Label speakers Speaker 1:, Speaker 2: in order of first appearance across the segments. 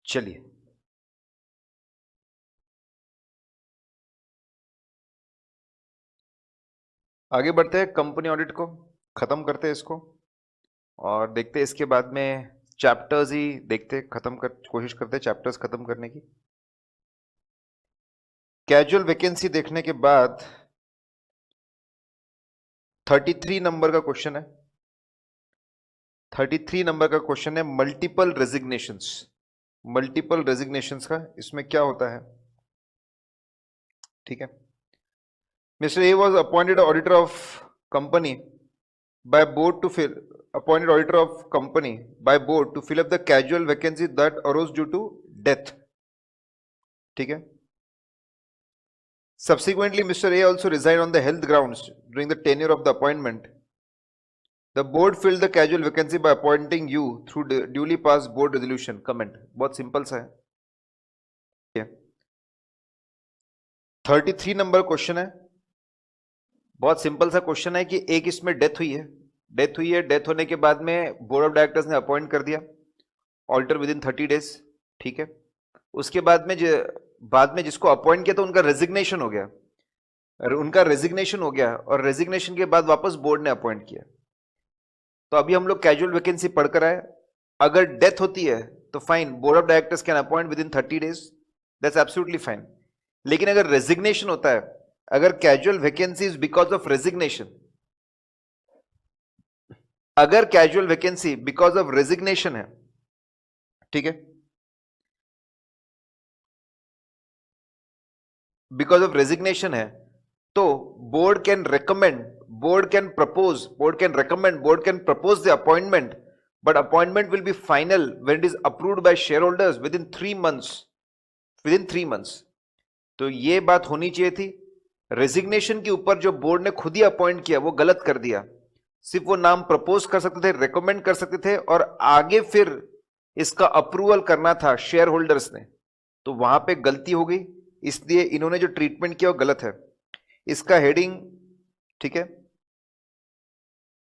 Speaker 1: चलिए आगे बढ़ते हैं, कंपनी ऑडिट को खत्म करते हैं इसको और देखते हैं इसके बाद में चैप्टर्स ही देखते खत्म कर कोशिश करते हैं चैप्टर्स खत्म करने की। कैजुअल वैकेंसी देखने के बाद 33 नंबर का क्वेश्चन है। 33 नंबर का क्वेश्चन है मल्टीपल रेजिग्नेशंस। मल्टीपल रेजिग्नेशंस का इसमें क्या होता है, ठीक है। Mister A was appointed auditor of company by board to fill appointed auditor of company by board to fill up the casual vacancy that arose due to death, ठीक है। Subsequently Mr. A also resigned on the health grounds during the tenure of the appointment. The board filled the casual vacancy by appointing you through the duly passed board resolution. Comment बहुत simple सा है। 33 number question है, बहुत simple सा question है कि एक इसमें डेथ हुई है, डेथ होने के बाद में बोर्ड ऑफ डायरेक्टर्स ने अपॉइंट कर दिया ऑडिटर विद इन 30 डेज, ठीक है। उसके बाद में जिसको अपॉइंट किया तो उनका रेजिग्नेशन हो गया, और रेजिग्नेशन के बाद वापस बोर्ड ने अपॉइंट किया। तो अभी हम लोग कैजुअल वैकेंसी पढ़कर आए। अगर डेथ होती है तो fine, board of directors can appoint within 30 days, that's absolutely fine. लेकिन अगर रेजिग्नेशन होता है, अगर casual vacancy is because of resignation, अगर casual vacancy because of resignation है, ठीक है, बिकॉज ऑफ रेजिग्नेशन है, तो board can recommend, board can propose the appointment, but appointment will be final when it is approved by shareholders within 3 months. तो ये बात होनी चाहिए थी। रेजिग्नेशन के ऊपर जो बोर्ड ने खुद ही अपॉइंट किया वो गलत कर दिया। सिर्फ वो नाम प्रपोज कर सकते थे, रेकमेंड कर सकते थे, और आगे फिर इसका अप्रूवल करना था शेयर होल्डर्स ने, तो वहां पे गलती हो गई। इसलिए इन्होंने जो ट्रीटमेंट किया वो गलत है। इसका हेडिंग, ठीक है,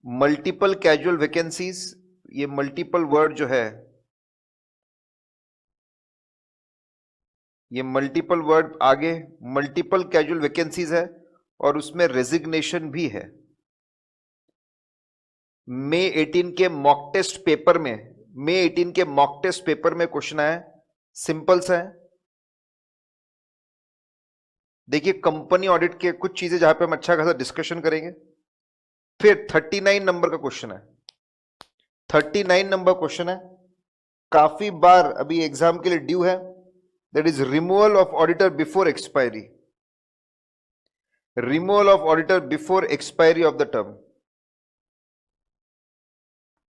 Speaker 1: मल्टीपल कैजुअल वैकेंसीज। ये मल्टीपल वर्ड जो है, ये मल्टीपल वर्ड आगे मल्टीपल कैजुअल वैकेंसीज है और उसमें रेजिग्नेशन भी है। मई 18 के मॉक टेस्ट पेपर में क्वेश्चन आया, सिंपल सा है। देखिए कंपनी ऑडिट के कुछ चीजें जहां पे हम अच्छा खासा डिस्कशन करेंगे। फिर 39 नंबर का क्वेश्चन है। 39 नंबर क्वेश्चन है, काफी बार अभी एग्जाम के लिए ड्यू है, that is removal of auditor before expiry. Removal of auditor before expiry of the term.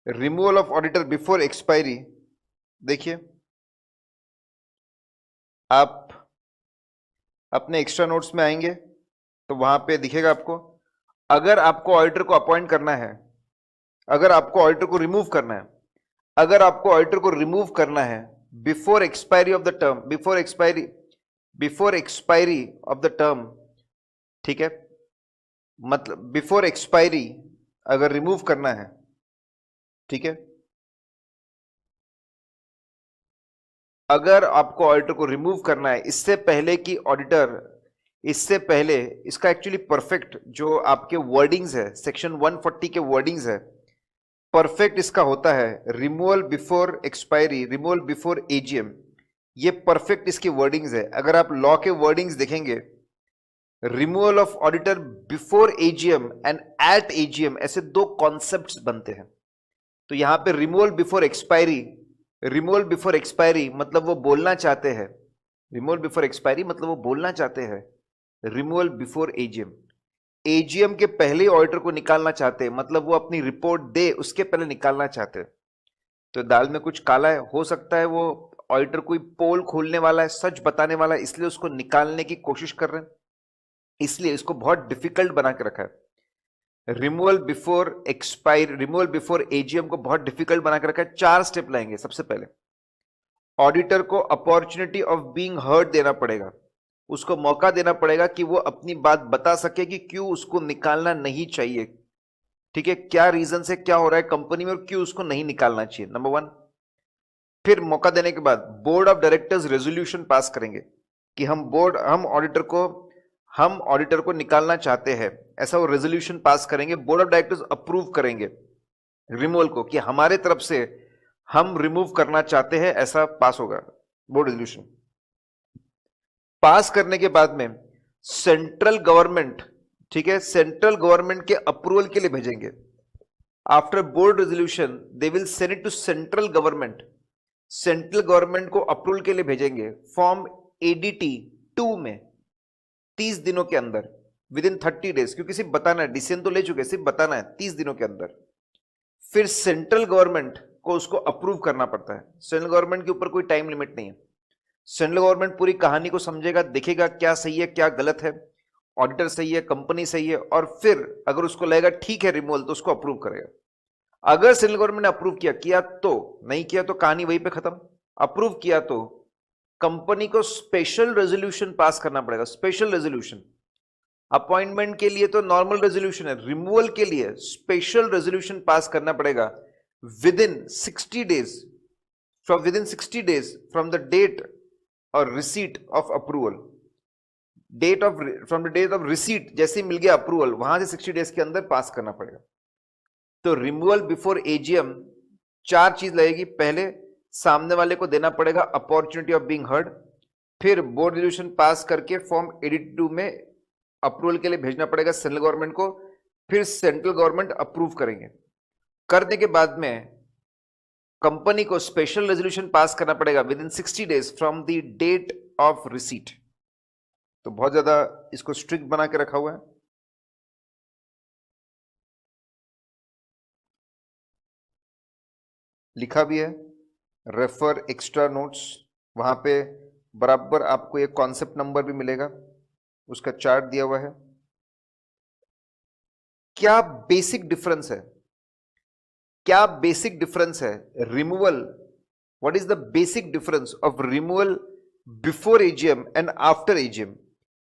Speaker 1: Removal of auditor before expiry, देखिए आप अपने एक्स्ट्रा नोट्स में आएंगे तो वहां पे दिखेगा आपको। अगर आपको ऑडिटर को अपॉइंट करना है, अगर आपको ऑडिटर को रिमूव करना है, अगर आपको ऑडिटर को रिमूव करना है before expiry of the term, before expiry of the term, ठीक है, मतलब बिफोर एक्सपायरी अगर रिमूव करना है, ठीक है, अगर आपको ऑडिटर को रिमूव करना है इससे पहले कि ऑडिटर, इससे पहले इसका एक्चुअली परफेक्ट जो आपके वर्डिंग्स है, सेक्शन 140 के वर्डिंग्स है, परफेक्ट इसका होता है removal before expiry, removal before AGM. ये परफेक्ट इसकी वर्डिंग्स है। अगर आप लॉ के वर्डिंग्स देखेंगे, removal of auditor before AGM and at AGM, ऐसे दो कॉन्सेप्ट्स बनते हैं। तो यहां पे removal before expiry, removal before expiry मतलब वो बोलना चाहते हैं, रिमूवल बिफोर एक्सपायरी मतलब वो बोलना चाहते हैं रिमूवल बिफोर एजीएम। एजीएम के पहले ऑडिटर को निकालना चाहते हैं, मतलब वो अपनी रिपोर्ट दे उसके पहले निकालना चाहते हैं। तो दाल में कुछ काला है, हो सकता है वो ऑडिटर कोई पोल खोलने वाला है, सच बताने वाला है, इसलिए उसको निकालने की कोशिश कर रहे हैं, इसलिए इसको बहुत डिफिकल्ट बना के रखा है। Removal before expire, removal before AGM को बहुत डिफिकल्ट बना के रखा है। 4 स्टेप लाएंगे। सबसे पहले ऑडिटर को अपॉर्चुनिटी ऑफ बीइंग हर्ड देना पड़ेगा, उसको मौका देना पड़ेगा कि वो अपनी बात बता सके कि क्यों उसको निकालना नहीं चाहिए, ठीक है, क्या रीजन से क्या हो रहा है कंपनी में और क्यों उसको नहीं निकालना चाहिए, नंबर 1। फिर मौका देने के बाद board of directors resolution pass करेंगे कि हम ऑडिटर को निकालना चाहते हैं, ऐसा वो रेजोल्यूशन पास करेंगे। बोर्ड ऑफ डायरेक्टर्स अप्रूव करेंगे रिमूवल को कि हमारे तरफ से हम रिमूव करना चाहते हैं, ऐसा पास होगा बोर्ड रेजोल्यूशन। पास करने के बाद में सेंट्रल गवर्नमेंट, ठीक है, सेंट्रल गवर्नमेंट के अप्रूवल के लिए भेजेंगे। After board resolution they will send it to central government, central government को अप्रूवल के लिए भेजेंगे फॉर्म ADT 2 में 30 दिनों के अंदर, विद इन 30 डेज, क्योंकि सिर्फ बताना है, डिसीजन तो ले चुके, सिर्फ बताना है 30 दिनों के अंदर। फिर सेंट्रल गवर्नमेंट को उसको अप्रूव करना पड़ता है। सेंट्रल गवर्नमेंट के ऊपर कोई टाइम लिमिट नहीं है। सेंट्रल गवर्नमेंट पूरी कहानी को समझेगा, देखेगा क्या सही है क्या गलत है, ऑडिटर सही है, कंपनी सही है, और फिर अगर उसको लगेगा ठीक है रिमूवल तो उसको अप्रूव करेगा। अगर सेंट्रल गवर्नमेंट ने अप्रूव किया तो, नहीं किया तो कहानी वहीं पे खत्म। अप्रूव किया तो कंपनी को स्पेशल रेजोल्यूशन पास करना पड़ेगा। स्पेशल रेजोल्यूशन, अपॉइंटमेंट के लिए तो नॉर्मल रेजोल्यूशन है, रिमूवल के लिए स्पेशल रेजोल्यूशन पास करना पड़ेगा within 60 days from the date और receipt of approval. From the date of receipt, जैसे मिल गया अप्रूवल वहां से 60 डेज के अंदर पास करना पड़ेगा। तो रिमूवल बिफोर AGM 4 चीज लगेगी। पहले सामने वाले को देना पड़ेगा अपॉर्चुनिटी ऑफ बीइंग हर्ड, फिर बोर्ड रेजोल्यूशन पास करके फॉर्म ADT 2 में अप्रूवल के लिए भेजना पड़ेगा सेंट्रल गवर्नमेंट को, फिर सेंट्रल गवर्नमेंट अप्रूव करेंगे। करने के बाद में कंपनी को स्पेशल रेजोल्यूशन पास करना पड़ेगा within 60 days from the date of receipt. तो बहुत ज्यादा इसको स्ट्रिक्ट बना के रखा हुआ है। लिखा भी है, रेफर एक्स्ट्रा नोट्स, वहां पे बराबर आपको एक कॉन्सेप्ट नंबर भी मिलेगा, उसका चार्ट दिया हुआ है। क्या बेसिक डिफरेंस है, क्या बेसिक डिफरेंस है removal, what is the basic difference of removal before AGM and after AGM?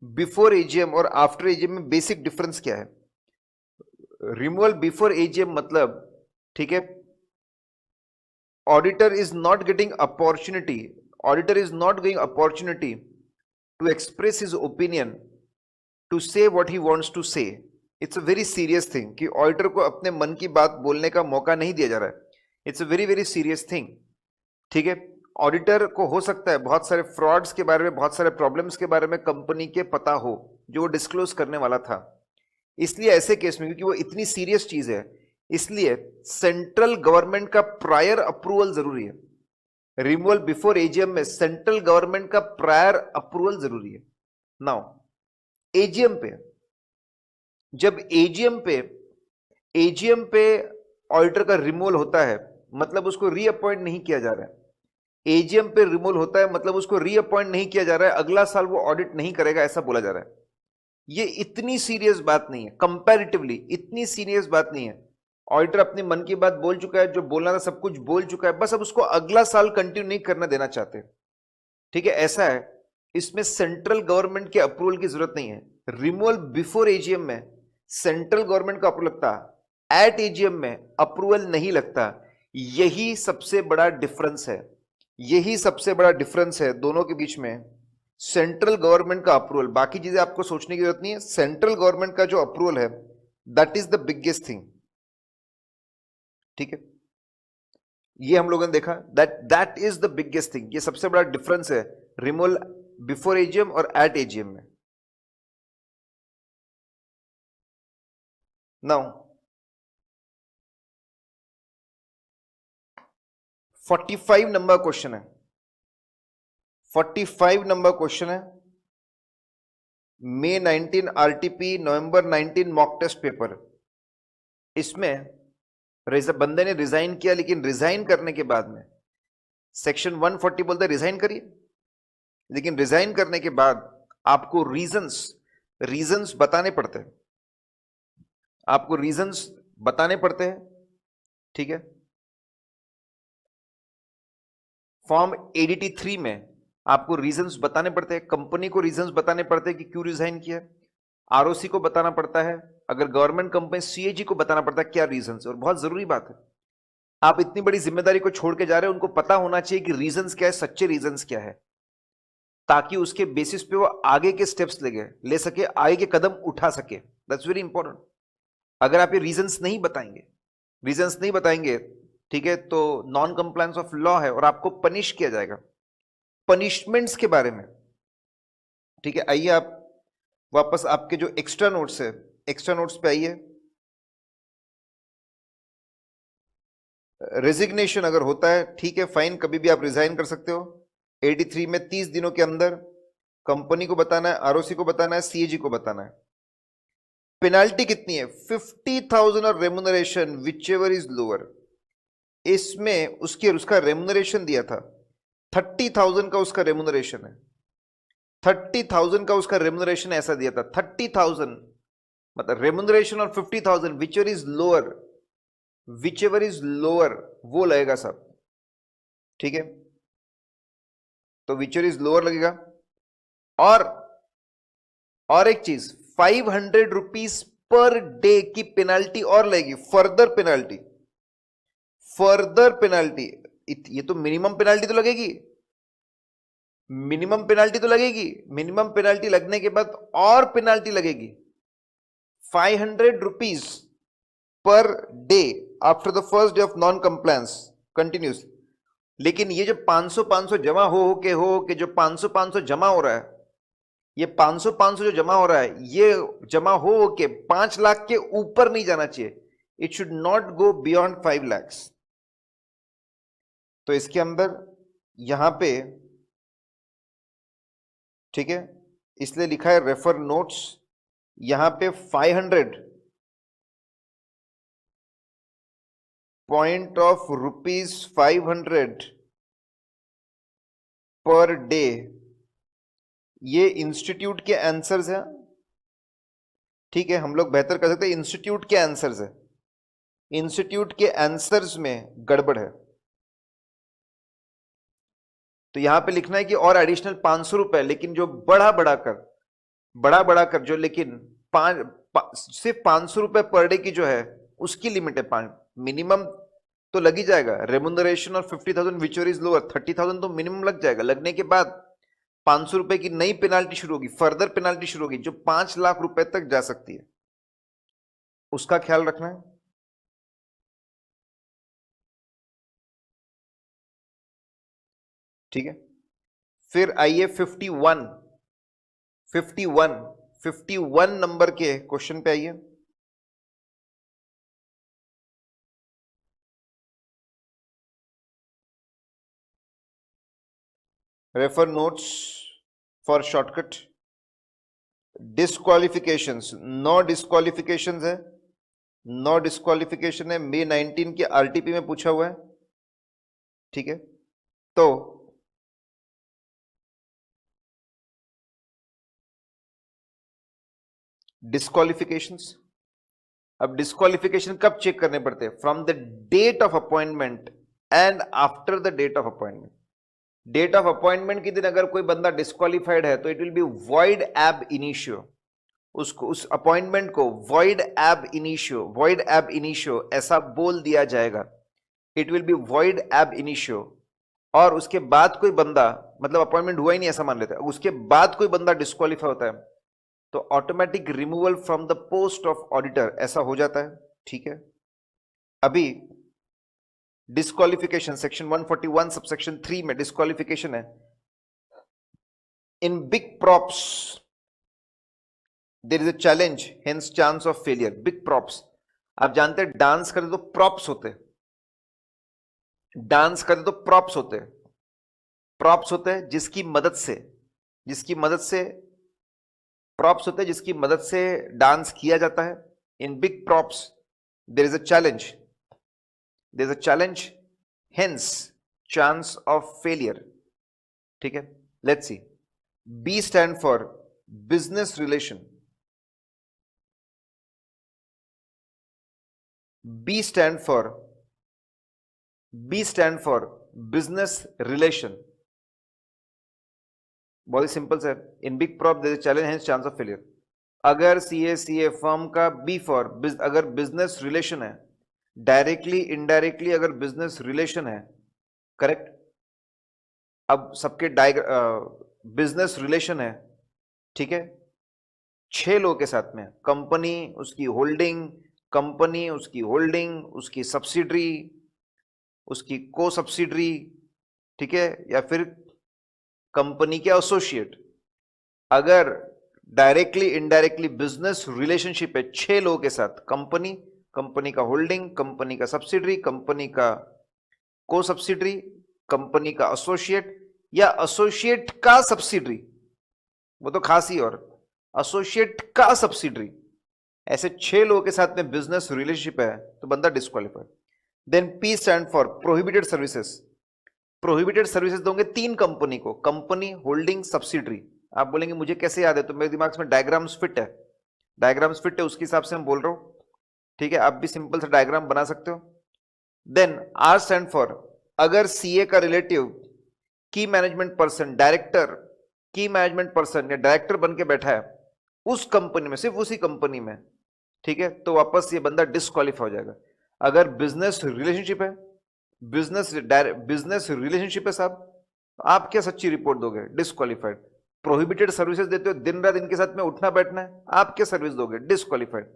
Speaker 1: Before AGM और आफ्टर AGM में बेसिक डिफरेंस क्या है? रिमूवल बिफोर AGM मतलब, ठीक है, auditor is not getting opportunity to express his opinion, to say what he wants to say. It's a very serious thing कि auditor को अपने मन की बात बोलने का मौका नहीं दिया जा रहा है। It's a very very serious thing, ठीक है। ऑडिटर को हो सकता है बहुत सारे फ्रॉड्स के बारे में, बहुत सारे प्रॉब्लम्स के बारे में कंपनी के पता हो जो वो डिस्क्लोज करने वाला था। इसलिए ऐसे केस में, क्योंकि वो इतनी सीरियस चीज है, इसलिए सेंट्रल गवर्नमेंट का प्रायर अप्रूवल जरूरी है। रिमूवल बिफोर AGM में सेंट्रल गवर्नमेंट का प्रायर अप्रूवल जरूरी है। नाउ AGM पे, जब AGM पे ऑडिटर का रिमूवल होता है, मतलब उसको रीअपॉइंट नहीं किया जा रहा है। AGM पे रिमूवल होता है मतलब उसको रीअपॉइंट नहीं किया जा रहा है, अगला साल वो ऑडिट नहीं करेगा, ऐसा बोला जा रहा है। ये इतनी सीरियस बात नहीं है, कंपैरेटिवली इतनी सीरियस बात नहीं है। ऑडिटर अपनी मन की बात बोल चुका है, जो बोलना था सब कुछ बोल चुका है, बस अब उसको अगला साल कंटिन्यू नहीं करना देना चाहते, ठीक है, ऐसा है। इसमें सेंट्रल गवर्नमेंट के अप्रूवल की जरूरत नहीं है। रिमूवल बिफोर AGM में सेंट्रल गवर्नमेंट का अप्रूवल लगता, एट AGM में अप्रूवल नहीं लगता। यही सबसे बड़ा डिफरेंस है, यही सबसे बड़ा डिफरेंस है दोनों के बीच में। सेंट्रल गवर्नमेंट का अप्रूवल, बाकी चीजें आपको सोचने की जरूरत नहीं है। सेंट्रल गवर्नमेंट का जो अप्रूवल है that is the biggest thing, ठीक है। ये हम लोगों ने देखा, that is the biggest thing. ये सबसे बड़ा डिफरेंस है रिमूवल बिफोर AGM और एट AGM में। नाउ 45 नंबर क्वेश्चन है, 45 नंबर क्वेश्चन है। May 19 RTP, November 19 mock test paper. इसमें बंदे ने रिजाइन किया, लेकिन रिजाइन करने के बाद में सेक्शन 140 बोलता है रिजाइन करिए, लेकिन रिजाइन करने के बाद आपको रीजंस बताने पड़ते हैं, आपको रीजंस बताने पड़ते हैं, ठीक है। फॉर्म ADT 3 में आपको रीजंस बताने पड़ते हैं, कंपनी को रीजंस बताने पड़ते हैं कि क्यों रिजाइन किया, ROC को बताना पड़ता है, अगर गवर्नमेंट कंपनी CAG को बताना पड़ता है क्या रीजंस, और बहुत जरूरी बात है। आप इतनी बड़ी जिम्मेदारी को छोड़ के जा रहे हैं, उनको पता होना चाहिए कि रीजंस क्या है, सच्चे रीजंस क्या है, ताकि उसके बेसिस पे वो आगे के स्टेप्स ले सके, आगे के कदम उठा सके। That's very important. अगर आप ये रीजंस नहीं बताएंगे, ठीक है, तो नॉन कंप्लायंस ऑफ लॉ है और आपको पनिश किया जाएगा। पनिशमेंट्स के बारे में, ठीक है, आइए आप वापस आपके जो एक्स्ट्रा नोट्स है, एक्स्ट्रा नोट्स पे आइए। रेजिग्नेशन अगर होता है, ठीक है, फाइन, कभी भी आप रिजाइन कर सकते हो। 83 में 30 दिनों के अंदर कंपनी को बताना है, आरओसी को बताना है, सीएजी को बताना है। पेनाल्टी कितनी है? 50,000 और remuneration which ever is lower. इसमें उसका रेमुनरेशन दिया था 30,000 का, उसका रेमुनरेशन है 30,000 का, उसका रेमुनरेशन ऐसा दिया था 30,000, मतलब रेमुनरेशन और 50,000, विच एवर इज लोअर वो लगेगा सब, ठीक है, तो विच एवर इज लोअर लगेगा। और एक चीज, 500 रुपीज पर डे की पेनाल्टी और लगेगी, फर्दर पेनाल्टी। ये तो मिनिमम पेनाल्टी तो लगेगी, मिनिमम पेनाल्टी लगने के बाद और पेनाल्टी लगेगी 500 rupees per day after the first day of non compliance continuous. लेकिन ये जो 500 जमा हो के जो 500 जमा हो रहा है, ये 500 जो जमा हो रहा है, ये जमा हो के 5 लाख के ऊपर नहीं जाना चाहिए। It should not go beyond 5 lakhs। तो इसके अंदर यहां पे, ठीक है, इसलिए लिखा है रेफर नोट्स, यहां पे 500 पॉइंट ऑफ ₹500 पर डे, ये इंस्टीट्यूट के आंसर्स हैं, ठीक है, हम लोग बेहतर कर सकते हैं, इंस्टीट्यूट के आंसर्स है, इंस्टीट्यूट के आंसर्स में गड़बड़ है, तो यहां पे लिखना है कि और एडिशनल 500 रुपए, लेकिन जो बड़ा बड़ा कर जो, लेकिन सिर्फ 500 रुपए पर डे की जो है उसकी लिमिट है 5, मिनिमम तो लग ही जाएगा। रेमुनरेशन और 50,000 विच इज लोअर, 30,000 तो मिनिमम लग जाएगा। लगने के बाद 500 रुपए की नई पेनाल्टी शुरू होगी, फर्दर पेनाल्टी शुरू होगी, जो 5 लाख रुपए तक जा सकती है, उसका ख्याल रखना है, ठीक है। फिर आइए 51 नंबर के क्वेश्चन पे आइए। Refer notes for shortcut. Disqualifications, 9 disqualifications है, 9 डिस्क्वालिफिकेशन है, May 19 के आरटीपी में पूछा हुआ है, ठीक है। तो डिस्क्वालिफिकेशंस, अब डिस्क्वालिफिकेशन कब चेक करने पड़ते हैं? From the date of appointment and after the date of appointment. Date of appointment के दिन अगर कोई बंदा डिस्क्वालिफाइड है तो it will be void ab initio, उसको, उस अपॉइंटमेंट को वॉइड एब इनिशियो ऐसा बोल दिया जाएगा, it will be void ab initio. और उसके बाद कोई बंदा, मतलब अपॉइंटमेंट हुआ ही नहीं ऐसा मान लेते हैं, उसके बाद कोई बंदा डिस्क्वालीफाई होता है तो automatic removal from the post of auditor ऐसा हो जाता है, ठीक है। अभी डिस्क्वालिफिकेशन सेक्शन 141 सबसेक्शन 3 में डिस्क्वालिफिकेशन है, in big props there is a challenge hence chance of failure. Big props, आप जानते हैं डांस करते तो प्रॉप्स होते, डांस करते तो प्रॉप्स होते, प्रॉप्स होते हैं जिसकी मदद से प्रॉप्स होते हैं जिसकी मदद से डांस किया जाता है। In big props there is a challenge hence chance of failure, ठीक है। Let's see, B stand for business relation, B stand for business relation, बहुत ही simple sir. In big prop there is challenge hence chance of failure. अगर CA firm का B for अगर business relation है directly indirectly अगर business relation है, correct, अब सबके बिजनेस रिलेशन है, ठीक है, 6 लोगों के साथ में, कंपनी, उसकी होल्डिंग, कंपनी, उसकी होल्डिंग, उसकी सब्सिडरी, उसकी को सब्सिडरी, ठीक है, या फिर कंपनी के एसोसिएट, अगर डायरेक्टली इनडायरेक्टली बिजनेस रिलेशनशिप है 6 लोगों के साथ, कंपनी, कंपनी का होल्डिंग, कंपनी का सब्सिडरी, कंपनी का को सब्सिडरी, कंपनी का एसोसिएट या एसोसिएट का सब्सिडरी, वो तो खास ही, और एसोसिएट का सब्सिडरी, ऐसे 6 लोगों के साथ में बिजनेस रिलेशनशिप है तो बंदा disqualified. Then P stand for prohibited services. Prohibited services दोगे 3 कंपनी को, कंपनी, होल्डिंग, सब्सिडरी। आप बोलेंगे मुझे कैसे याद है, तो मेरे दिमाग में डायग्राम्स फिट है, डायग्राम्स फिट है, उसके हिसाब से मैं बोल रहा हूं, ठीक है, आप भी सिंपल सा डायग्राम बना सकते हो। देन आर स्टैंड फॉर, अगर सीए का रिलेटिव की मैनेजमेंट पर्सन, डायरेक्टर, की मैनेजमेंट पर्सन या डायरेक्टर बन के बैठा है उस कंपनी में, सिर्फ उसी कंपनी में, ठीक है, तो वापस ये बंदा डिस्क्वालीफाई हो जाएगा। अगर बिजनेस रिलेशनशिप है, बिजनेस रिलेशनशिप है साहब, आप क्या सच्ची रिपोर्ट दोगे, डिस्क्वालीफाइड। प्रोहिबिटेड सर्विसेज देते हो, दिन रात इनके साथ में उठना बैठना है, आप क्या सर्विस दोगे, डिस्क्वालीफाइड।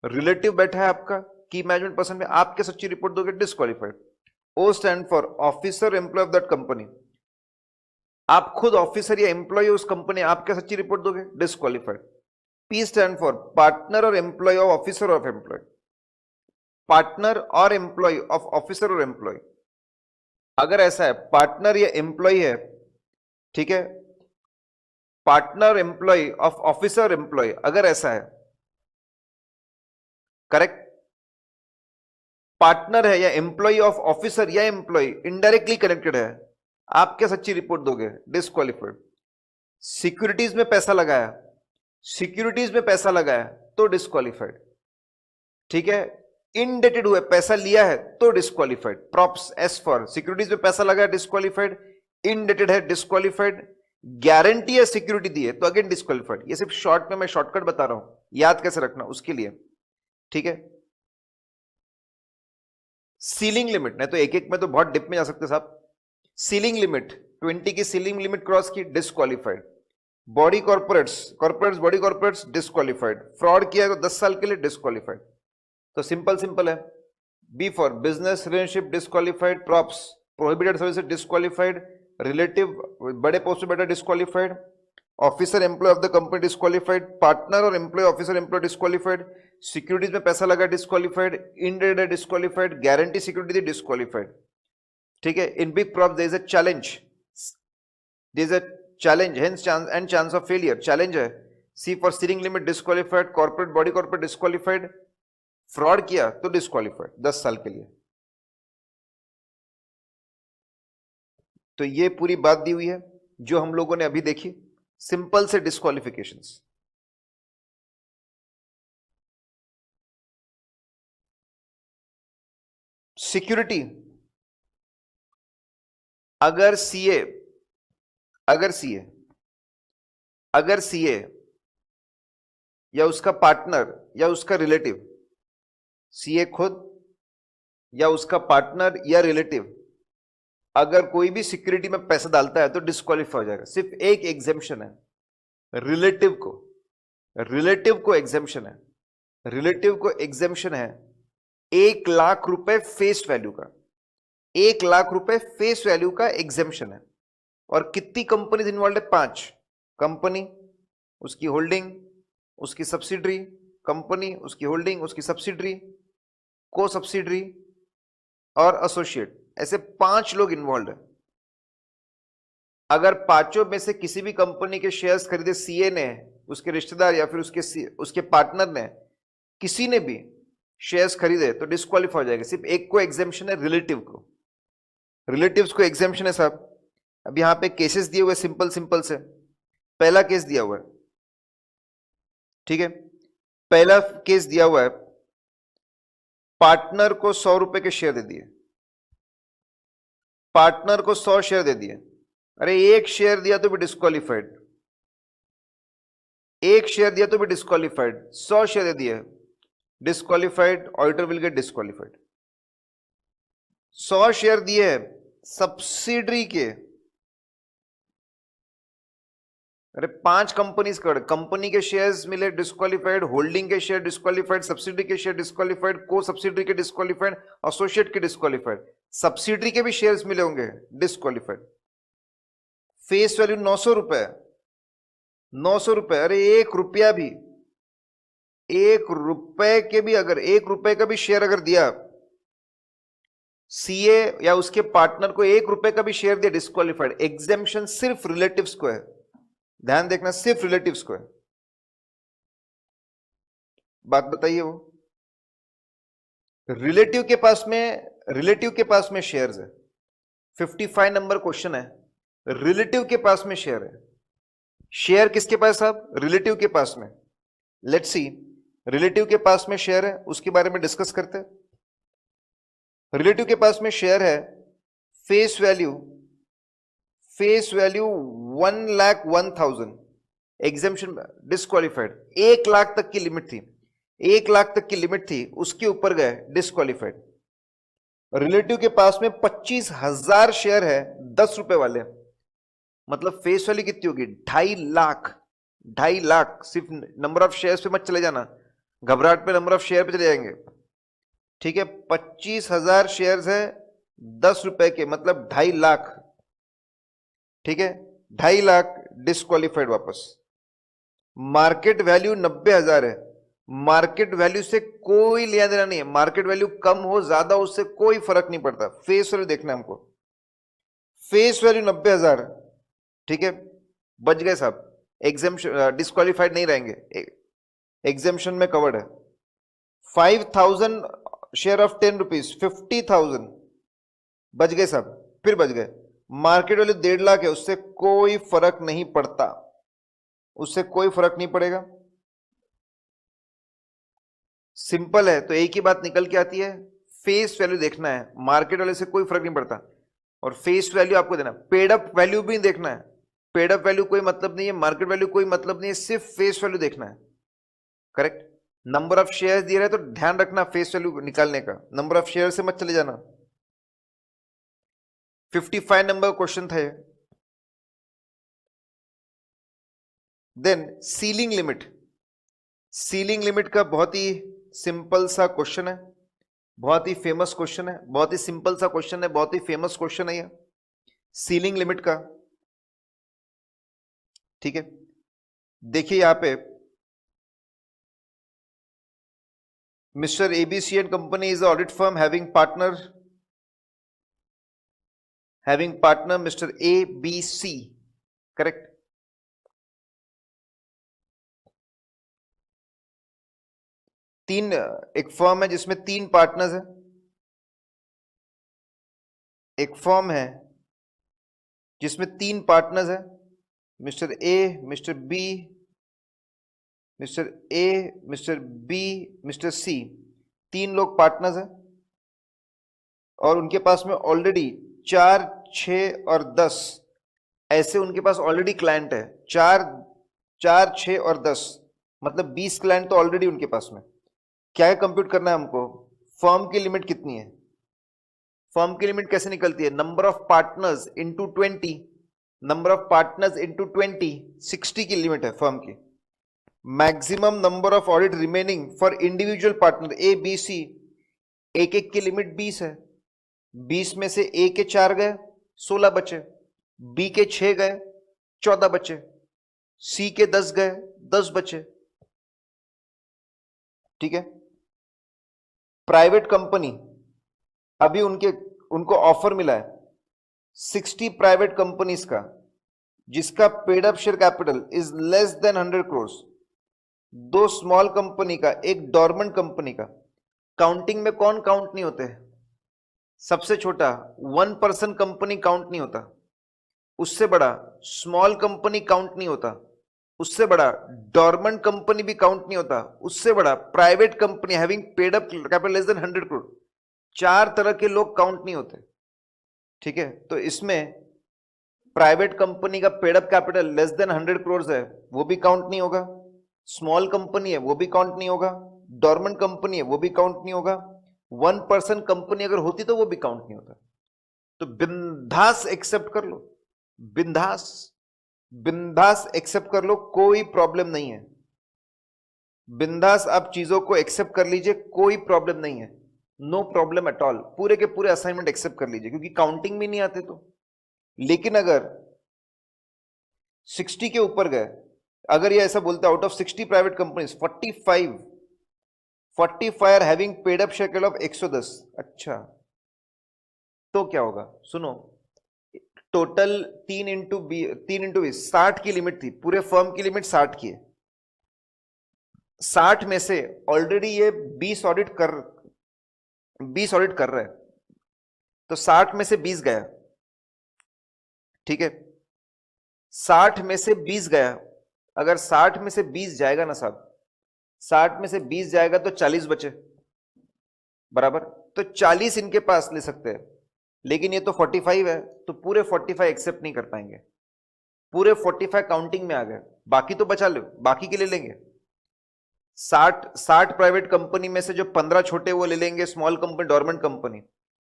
Speaker 1: रिलेटिव बैठा है आपका की मैनेजमेंट पर्सन में, आप क्या सच्ची रिपोर्ट दोगे, disqualified. O stand for officer employ of that company, आप खुद ऑफिसर या एम्प्लॉय उस कंपनी, आप क्या सच्ची रिपोर्ट दोगे, disqualified. P stand for partner और employ of officer of employ, partner और एम्प्लॉय ऑफ ऑफिसर और एम्प्लॉय, अगर ऐसा है पार्टनर या एम्प्लॉय है, ठीक है, partner employ of officer employ, अगर ऐसा है, करेक्ट, पार्टनर है या एम्प्लॉय ऑफ ऑफिसर या एम्प्लॉय इनडायरेक्टली कनेक्टेड है, आप क्या सच्ची रिपोर्ट दोगे, डिस्क्वालीफाइड। सिक्योरिटीज में पैसा लगाया, सिक्योरिटीज में पैसा लगाया तो डिस्क्वालीफाइड, ठीक है, इनडेटेड हुए, पैसा लिया है तो disqualified. Props S for, securities में पैसा लगाया डिस्क्वालीफाइड, इनडेटेड है डिस्क्वालीफाइड, गारंटी है सिक्योरिटी दी है तो अगेन डिस्क्वालीफाइड। ये सिर्फ शॉर्ट में मैं शॉर्टकट बता रहा हूं, याद कैसे रखना उसके लिए, ठीक है। सीलिंग लिमिट, नहीं तो एक एक में तो बहुत डिप में जा सकते साहब। सीलिंग लिमिट 20 की सीलिंग लिमिट क्रॉस की, disqualified. Body corporates body corporates disqualified. Fraud किया तो 10 साल के लिए डिस्क्वालीफाइड। तो सिंपल है, B for business relationship disqualified, props prohibited services disqualified, relative बड़े पोस्ट पे बैठा disqualified, officer employ of the company disqualified, partner और employ officer employ disqualified, securities में पैसा लगा disqualified, indebted disqualified, guarantee security दी डिस्क्वालीफाइड, ठीक है। In big props there is a challenge, there is a challenge hence chance and chance of failure, challenge है। C for ceiling limit disqualified, corporate body corporate disqualified, fraud किया तो disqualified 10 साल के लिए। तो ये पूरी बात दी हुई है जो हम लोगों ने अभी देखी, सिंपल से डिस्क्वालिफिकेशंस। सिक्योरिटी, अगर सीए अगर सीए अगर सीए या उसका पार्टनर या उसका रिलेटिव, सीए खुद या उसका पार्टनर या रिलेटिव अगर कोई भी सिक्योरिटी में पैसा डालता है तो डिस्क्वालीफाई हो जाएगा। सिर्फ एक एग्जेम्पशन है, रिलेटिव को एग्जेम्पशन है, रिलेटिव को एग्जेम्पशन है 1 लाख रुपए फेस वैल्यू का, 1 लाख रुपए फेस वैल्यू का एग्जेम्पशन है। और कितनी कंपनीज इन्वॉल्व है, 5 कंपनी, उसकी होल्डिंग, उसकी सब्सिडरी, कंपनी, उसकी होल्डिंग, उसकी सब्सिडरी, को सब्सिडरी और एसोसिएट, ऐसे 5 लोग इन्वॉल्व है। अगर पांचों में से किसी भी कंपनी के शेयर्स खरीदे सीए ने, उसके रिश्तेदार या फिर उसके पार्टनर ने, किसी ने भी शेयर्स खरीदे तो डिस्क्वालीफाई हो जाएगा। सिर्फ एक को एग्जेम्पशन है, रिलेटिव को, रिलेटिव्स को एग्जेम्पशन है साहब। अब यहां पे केसेस दिए हुए सिंपल से, पहला केस दिया हुआ है, ठीक है, पहला केस दिया हुआ है, पार्टनर को 100 रुपए के शेयर दे दिए, पार्टनर को 100 शेयर दे दिए। अरे एक शेयर दिया तो भी डिस्क्वालीफाइड, एक शेयर दिया तो भी डिस्क्वालीफाइड, 100 शेयर दे दिए disqualified, auditor will get disqualified. 100 share दिए हैं सब्सिडरी के, अरे 5 कंपनीज कर, कंपनी के शेयर्स मिले डिस्क्वालिफाइड, होल्डिंग के शेयर डिस्क्वालिफाइड, सब्सिडरी के शेयर डिस्क्वालिफाइड, को सब्सिडरी के डिस्क्वालिफाइड, एसोसिएट के डिस्क्वालिफाइड, सब्सिडरी के भी शेयर्स मिले होंगे डिस्क्वालिफाइड। फेस वैल्यू 900 रुपए, 900 रुपए, अरे 1 रुपया भी, 1 रुपए के भी, अगर 1 रुपए का भी शेयर अगर दिया सीए या उसके पार्टनर को, 1 रुपए का भी शेयर दिया डिस्क्वालिफाइड। एग्जेम्पशन सिर्फ रिलेटिव्स को है, ध्यान देखना, सिर्फ रिलेटिव्स को है। बात बताइए, वो रिलेटिव के पास में, रिलेटिव के पास में शेयर्स है, 55 नंबर क्वेश्चन है, रिलेटिव के पास में शेयर है। शेयर किसके पास साहब? रिलेटिव के पास में। लेट्स सी, रिलेटिव के पास में शेयर है, उसके बारे में डिस्कस करते हैं। रिलेटिव के पास में शेयर है, face value 1,01,000, exemption disqualified, 1 lakh तक की लिमिट थी, 1 लाख तक की लिमिट थी, उसके ऊपर गए डिस्क्वालिफाइड। रिलेटिव के पास में 25,000 शेयर है 10 रुपए वाले, मतलब फेस वैल्यू कितनी होगी? 2.5 लाख, 2.5 लाख। सिर्फ नंबर ऑफ शेयर्स पे मत चले जाना, घबराहट पे नंबर ऑफ शेयर पे चले जाएंगे, ठीक है। 25,000 शेयर्स है 10 रुपए के, मतलब 2.5 लाख, ठीक है, 2.5 लाख डिस्क्वालिफाइड वापस। मार्केट वैल्यू 90,000 है, मार्केट वैल्यू से कोई लेना देना नहीं है, मार्केट वैल्यू कम हो ज्यादा उससे कोई फर्क नहीं पड़ता, फेस वैल्यू देखना है हमको। फेस वैल्यू 90,000, ठीक है, बच गए साहब, एग्जेम्पशन डिस्क्वालिफाइड नहीं रहेंगे, एग्जेम्पशन में कवर्ड है। 5,000 शेयर ऑफ 10 रुपीज, 50,000, बच गए साहब, फिर बच गए। मार्केट वैल्यू 1.5 लाख है, उससे कोई फर्क नहीं पड़ता, उससे कोई फर्क नहीं पड़ेगा, सिंपल है। तो एक ही बात निकल के आती है, फेस वैल्यू देखना है, मार्केट वैल्यू से कोई फर्क नहीं पड़ता, और फेस वैल्यू आपको देना। पेड अप वैल्यू भी देखना है, पेड अप वैल्यू कोई मतलब नहीं है, मार्केट वैल्यू कोई मतलब नहीं है, सिर्फ फेस वैल्यू देखना है, करेक्ट। नंबर ऑफ शेयर्स दिए रहे तो ध्यान रखना फेस वैल्यू निकालने का, नंबर ऑफ शेयर से मत चले जाना। 55 नंबर क्वेश्चन था ये। Then ceiling limit, ceiling limit का बहुत ही सिंपल सा क्वेश्चन है, बहुत ही फेमस क्वेश्चन है, बहुत ही सिंपल सा क्वेश्चन है, बहुत ही फेमस क्वेश्चन है ये सीलिंग लिमिट का, ठीक है। देखिए यहां पे mister ABC and company is audit firm having partner mister ABC, correct. एक फर्म है जिसमें 3 पार्टनर्स हैं, एक फर्म है जिसमें 3 पार्टनर्स हैं, mister A, mister B, mister A, mister B, mister C, 3 लोग पार्टनर्स हैं, और उनके पास में ऑलरेडी 4, 6 और 10 ऐसे उनके पास ऑलरेडी क्लाइंट है। 4, 6 और 10 मतलब 20 क्लाइंट तो ऑलरेडी उनके पास में। क्या है कंप्यूट करना है हमको, फर्म की लिमिट कितनी है। फर्म की लिमिट कैसे निकलती है, number of partners into 20, number of partners into 20, 60 की लिमिट है फर्म की। Maximum number of audit remaining for individual partner A B C, एक एक की लिमिट 20 है, 20 में से ए के 4 गए 16 बचे, बी के 6 गए 14 बचे, सी के 10 गए 10 बचे, ठीक है। प्राइवेट कंपनी, अभी उनको ऑफर मिला है 60 प्राइवेट कंपनीज का जिसका paid up share capital is less than 100 crore, 2 small company का, एक डॉर्मेंट कंपनी का। काउंटिंग में कौन काउंट नहीं होते, सबसे छोटा 1% कंपनी काउंट नहीं होता, उससे बड़ा स्मॉल कंपनी काउंट नहीं होता, उससे बड़ा डॉर्मेंट कंपनी भी काउंट नहीं होता, उससे बड़ा private company having paid up capital less than 100 crore. 4 तरह के लोग काउंट नहीं होते, ठीक है। तो इसमें प्राइवेट कंपनी का paid up capital less than 100 crore है, वो भी काउंट नहीं होगा, स्मॉल कंपनी है वो भी काउंट नहीं होगा, डॉर्मेंट कंपनी है वो भी काउंट नहीं होगा, 1% कंपनी अगर होती तो वो भी काउंट नहीं होता। तो बिंदास एक्सेप्ट कर लो, बिंदास, बिंदास एक्सेप्ट कर लो, कोई प्रॉब्लम नहीं है। बिंदास आप चीजों को एक्सेप्ट कर लीजिए, कोई प्रॉब्लम नहीं है, नो प्रॉब्लम एट ऑल। पूरे के पूरे असाइनमेंट एक्सेप्ट कर लीजिए क्योंकि काउंटिंग में नहीं आते तो। लेकिन अगर 60 के ऊपर गए, अगर ये ऐसा बोलते out of 60 private companies 45 are having paid up share capital of 110, अच्छा तो क्या होगा सुनो, टोटल 3 इंटू 20 60 की लिमिट थी, पूरे फर्म की लिमिट 60 की है। 60 में से ऑलरेडी ये 20 ऑडिट कर रहा है, तो 60 में से 20 गया, ठीक है, 60 में से 20 गया। अगर 60 में से 20 जाएगा ना साहब, 60 में से 20 जाएगा तो 40 बचे, बराबर। तो 40 इनके पास ले सकते हैं, लेकिन ये तो 45 है, तो पूरे 45 एक्सेप्ट नहीं कर पाएंगे। पूरे 45 काउंटिंग में आ गए, बाकी तो बचा लो, बाकी के ले लेंगे। 60 प्राइवेट कंपनी में से जो 15 छोटे वो ले लेंगे, स्मॉल कंपनी, डोरमेंट कंपनी।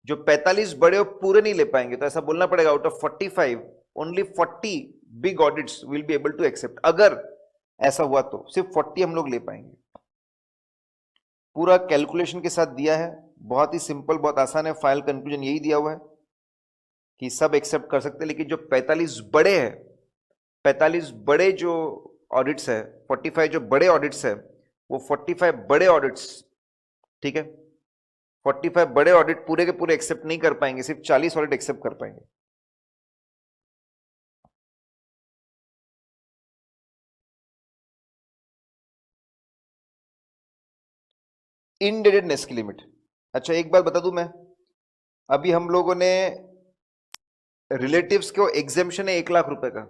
Speaker 1: जो 45 बड़े वो पूरे नहीं ले पाएंगे, तो ऐसा बोलना पड़ेगा out of 45 only 40 big audits will be able to accept. अगर ऐसा हुआ तो सिर्फ 40 हम लोग ले पाएंगे। पूरा कैलकुलेशन के साथ दिया है, बहुत ही सिंपल, बहुत आसान है। फाइनल कंक्लूजन यही दिया हुआ है कि सब एक्सेप्ट कर सकते हैं, लेकिन जो 45 बड़े हैं, 45 बड़े जो ऑडिट्स है, 45 जो बड़े ऑडिट्स है, वो 45 बड़े ऑडिट्स, ठीक है, 45 बड़े ऑडिट पूरे के पूरे एक्सेप्ट नहीं कर पाएंगे, सिर्फ 40 ऑडिट एक्सेप्ट कर पाएंगे। इनडेटेडनेस की लिमिट, अच्छा एक बात बता दूं मैं, अभी हम लोगों ने रिलेटिव्स को एग्जेम्पशन है 1 लाख रुपए का,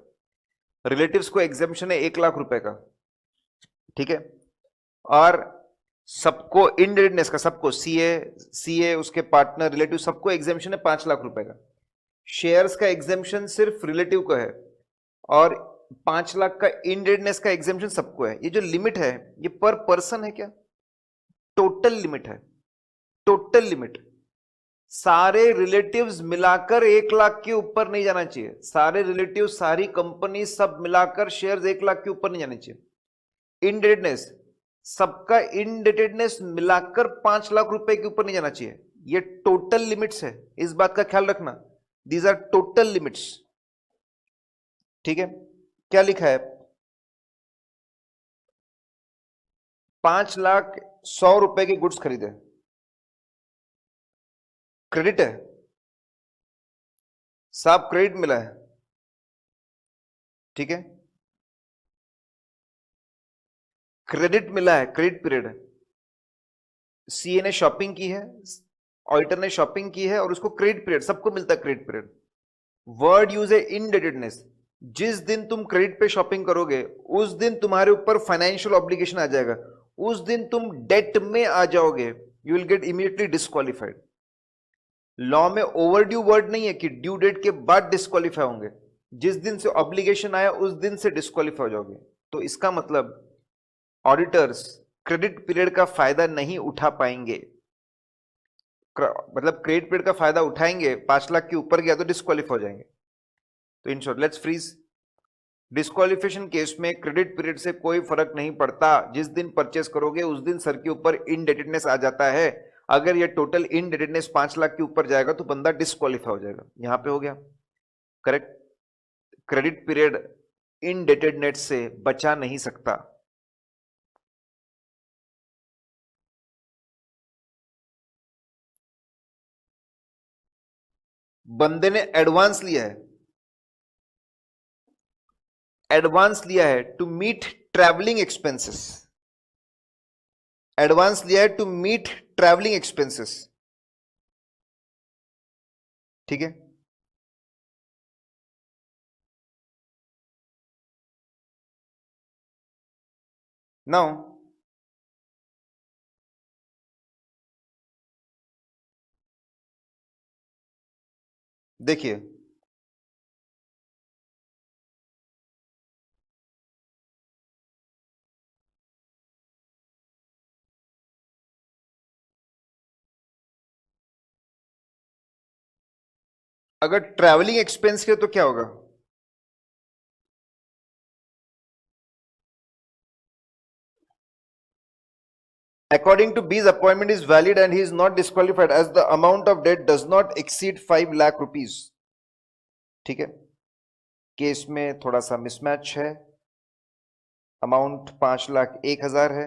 Speaker 1: रिलेटिव्स को एग्जेम्पशन है 1 लाख रुपए का, ठीक है, और सबको इनडेटेडनेस का, सबको सीए सीए उसके पार्टनर रिलेटिव सबको एग्जेम्पशन है 5 लाख रुपए का। शेयर्स का एग्जेम्पशन सिर्फ रिलेटिव को है, और 5 लाख का इनडेटेडनेस का एग्जेम्पशन सबको है। ये जो लिमिट है ये पर पर्सन है क्या? टोटल लिमिट है, टोटल लिमिट। सारे रिलेटिव्स मिलाकर 1 लाख के ऊपर नहीं जाना चाहिए, सारे रिलेटिव, सारी कंपनी सब मिलाकर शेयर्स 1 लाख के ऊपर नहीं जाने चाहिए। इनडेटेडनेस, सबका इनडेटेडनेस मिलाकर 5 लाख रुपए के ऊपर नहीं जाना चाहिए। ये टोटल लिमिट्स है, इस बात का ख्याल रखना, दीज आर टोटल लिमिट्स, ठीक है। क्या लिखा है? 5,100,000 के गुड्स खरीदे, क्रेडिट है साहब, क्रेडिट मिला है, ठीक है, क्रेडिट मिला है, क्रेडिट पीरियड है। सीए ने शॉपिंग की है, ऑडिटर ने शॉपिंग की है, और उसको क्रेडिट पीरियड, सबको मिलता है क्रेडिट पीरियड। वर्ड यूज है इनडेटेडनेस, जिस दिन तुम क्रेडिट पे शॉपिंग करोगे उस दिन तुम्हारे ऊपर फाइनेंशियल ऑब्लिगेशन आ जाएगा, उस दिन तुम डेट में आ जाओगे, you will get immediately disqualified. Law में ओवरड्यू वर्ड नहीं है कि ड्यू डेट के बाद डिस्क्वालीफाई होंगे, जिस दिन से ऑब्लिगेशन आया उस दिन से डिस्क्वालीफाई हो जाओगे। तो इसका मतलब ऑडिटर्स क्रेडिट पीरियड का फायदा नहीं उठा पाएंगे, मतलब क्रेडिट पीरियड का फायदा उठाएंगे 5 लाख के ऊपर गया तो डिस्क्वालीफाई हो जाएंगे। तो in short let's freeze. Disqualification case में क्रेडिट पीरियड से कोई फर्क नहीं पड़ता, जिस दिन परचेस करोगे उस दिन सर के ऊपर इनडेटेडनेस आ जाता है। अगर ये टोटल इनडेटेडनेस 5 लाख के ऊपर जाएगा तो बंदा डिस्क्वालीफाई हो जाएगा। यहां पे हो गया करेक्ट। क्रेडिट पीरियड इनडेटेडनेस से बचा नहीं सकता। बंदे ने एडवांस लिया है, एडवांस लिया है to meet travelling expenses, advance लिया है टू मीट ट्रैवलिंग एक्सपेंसेस, ठीक है। नाउ देखिए, अगर ट्रैवलिंग एक्सपेंस के तो क्या होगा? According to B's, appointment is valid and he is not disqualified as the amount of debt does not exceed 5 lakh rupees. ठीक है, केस में थोड़ा सा मिसमैच है. अमाउंट 5,01,000 है.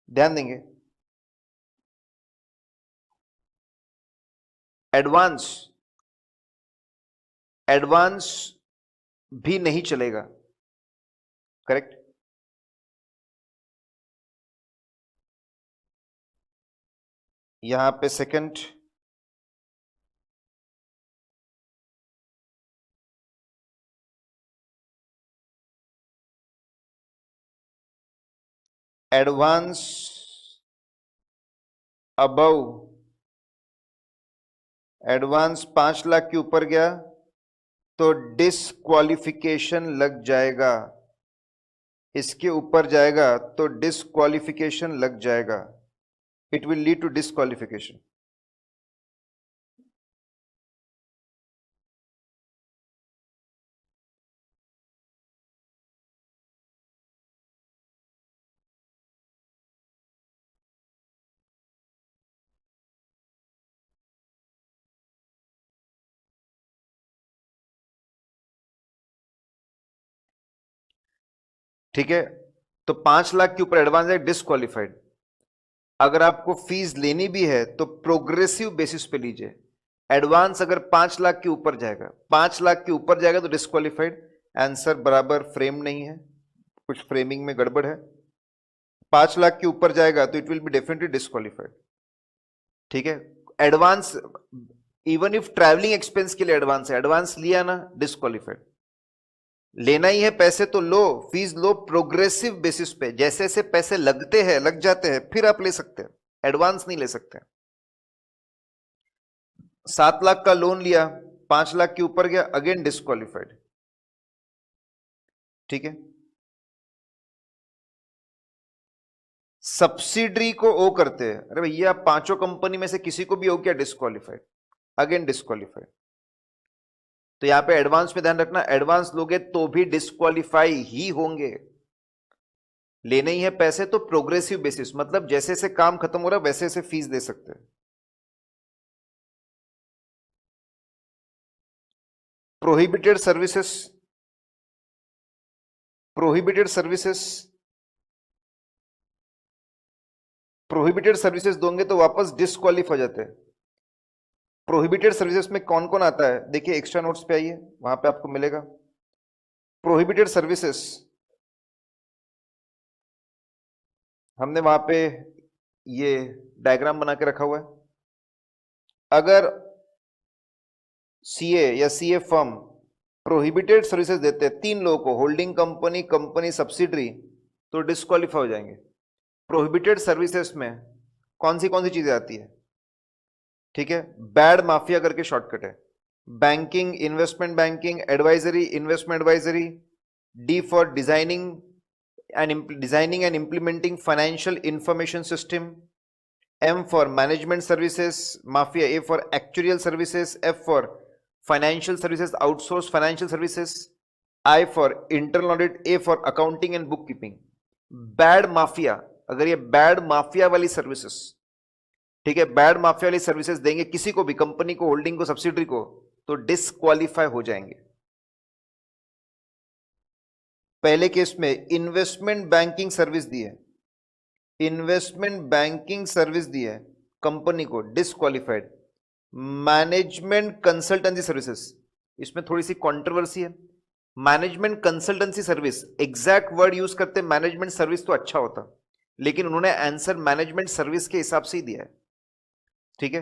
Speaker 1: ध्यान देंगे, एडवांस एडवांस भी नहीं चलेगा. करेक्ट. यहां पे second advance above advance 5 lakh के ऊपर गया तो डिसक्वालिफिकेशन लग जाएगा. इसके ऊपर जाएगा तो डिसक्वालिफिकेशन लग जाएगा. It will lead to disqualification. ठीक है, तो 5 लाख के ऊपर एडवांस है, डिसक्वालिफाइड. अगर आपको फीस लेनी भी है तो प्रोग्रेसिव बेसिस पे लीजिए. एडवांस अगर 5 लाख के ऊपर जाएगा, 5 लाख के ऊपर जाएगा तो डिसक्वालिफाइड. आंसर बराबर फ्रेम नहीं है, कुछ फ्रेमिंग में गड़बड़ है. 5 लाख के ऊपर जाएगा तो it will be definitely disqualified. ठीक है, advance even if travelling expense के लिए एडवांस है, एडवांस लिया ना, डिसक्वालिफाइड. लेना ही है पैसे तो लो, फीस लो प्रोग्रेसिव बेसिस पे. जैसे जैसे पैसे लगते हैं, लग जाते हैं, फिर आप ले सकते हैं. एडवांस नहीं ले सकते. 7 लाख का लोन लिया, 5 लाख के ऊपर गया, अगेन डिसक्वालिफाइड. ठीक है, सब्सिडरी को ओ करते हैं. अरे भैया, पांचों कंपनी में से किसी को भी ओ किया, डिसक्वालिफाइड. Again disqualified. तो यहां पे एडवांस में ध्यान रखना, एडवांस लोगे तो भी डिस्क्वालीफाई ही होंगे. लेने ही है पैसे तो प्रोग्रेसिव बेसिस, मतलब जैसे से काम खत्म हो रहा है वैसे से फीस दे सकते हैं. Prohibited services, prohibited services, prohibited services दोगे तो वापस डिस्क्वालीफाई हो जाते हैं. प्रोहिबिटेड सर्विसेज में कौन कौन आता है देखिए, एक्स्ट्रा नोट्स पे आइए, वहां पे आपको मिलेगा. प्रोहिबिटेड सर्विसेज हमने वहां पे ये डायग्राम बना के रखा हुआ है. अगर सीए या सीए फर्म प्रोहिबिटेड सर्विसेज देते हैं 3 लोगों को, होल्डिंग कंपनी, कंपनी सब्सिडरी, तो डिस्क्वालीफाई हो जाएंगे. प्रोहिबिटेड सर्विसेज में कौन सी चीजें आती है? ठीक है, बैड माफिया करके शॉर्टकट है. Banking, investment banking, advisory, investment advisory. D for designing and implementing financial information system. M for management services, mafia. A for actuarial services. F for financial services, outsourced financial services. I for internal audit. A for accounting and bookkeeping. Bad mafia, अगर ये bad mafia वाली services, ठीक है, bad mafia वाली services देंगे किसी को भी, कंपनी को, होल्डिंग को, सब्सिडरी को, तो डिस्क्वालीफाई हो जाएंगे. पहले केस में इन्वेस्टमेंट बैंकिंग सर्विस दी है, इन्वेस्टमेंट बैंकिंग सर्विस दी है कंपनी को, डिस्क्वालीफाइड. मैनेजमेंट कंसल्टेंसी सर्विसेज, इसमें थोड़ी सी कंट्रोवर्सी है. Management consultancy service, exact word use करते मैनेजमेंट सर्विस तो अच्छा होता, लेकिन उन्होंने आंसर मैनेजमेंट सर्विस के हिसाब से ही दिया है. ठीक है,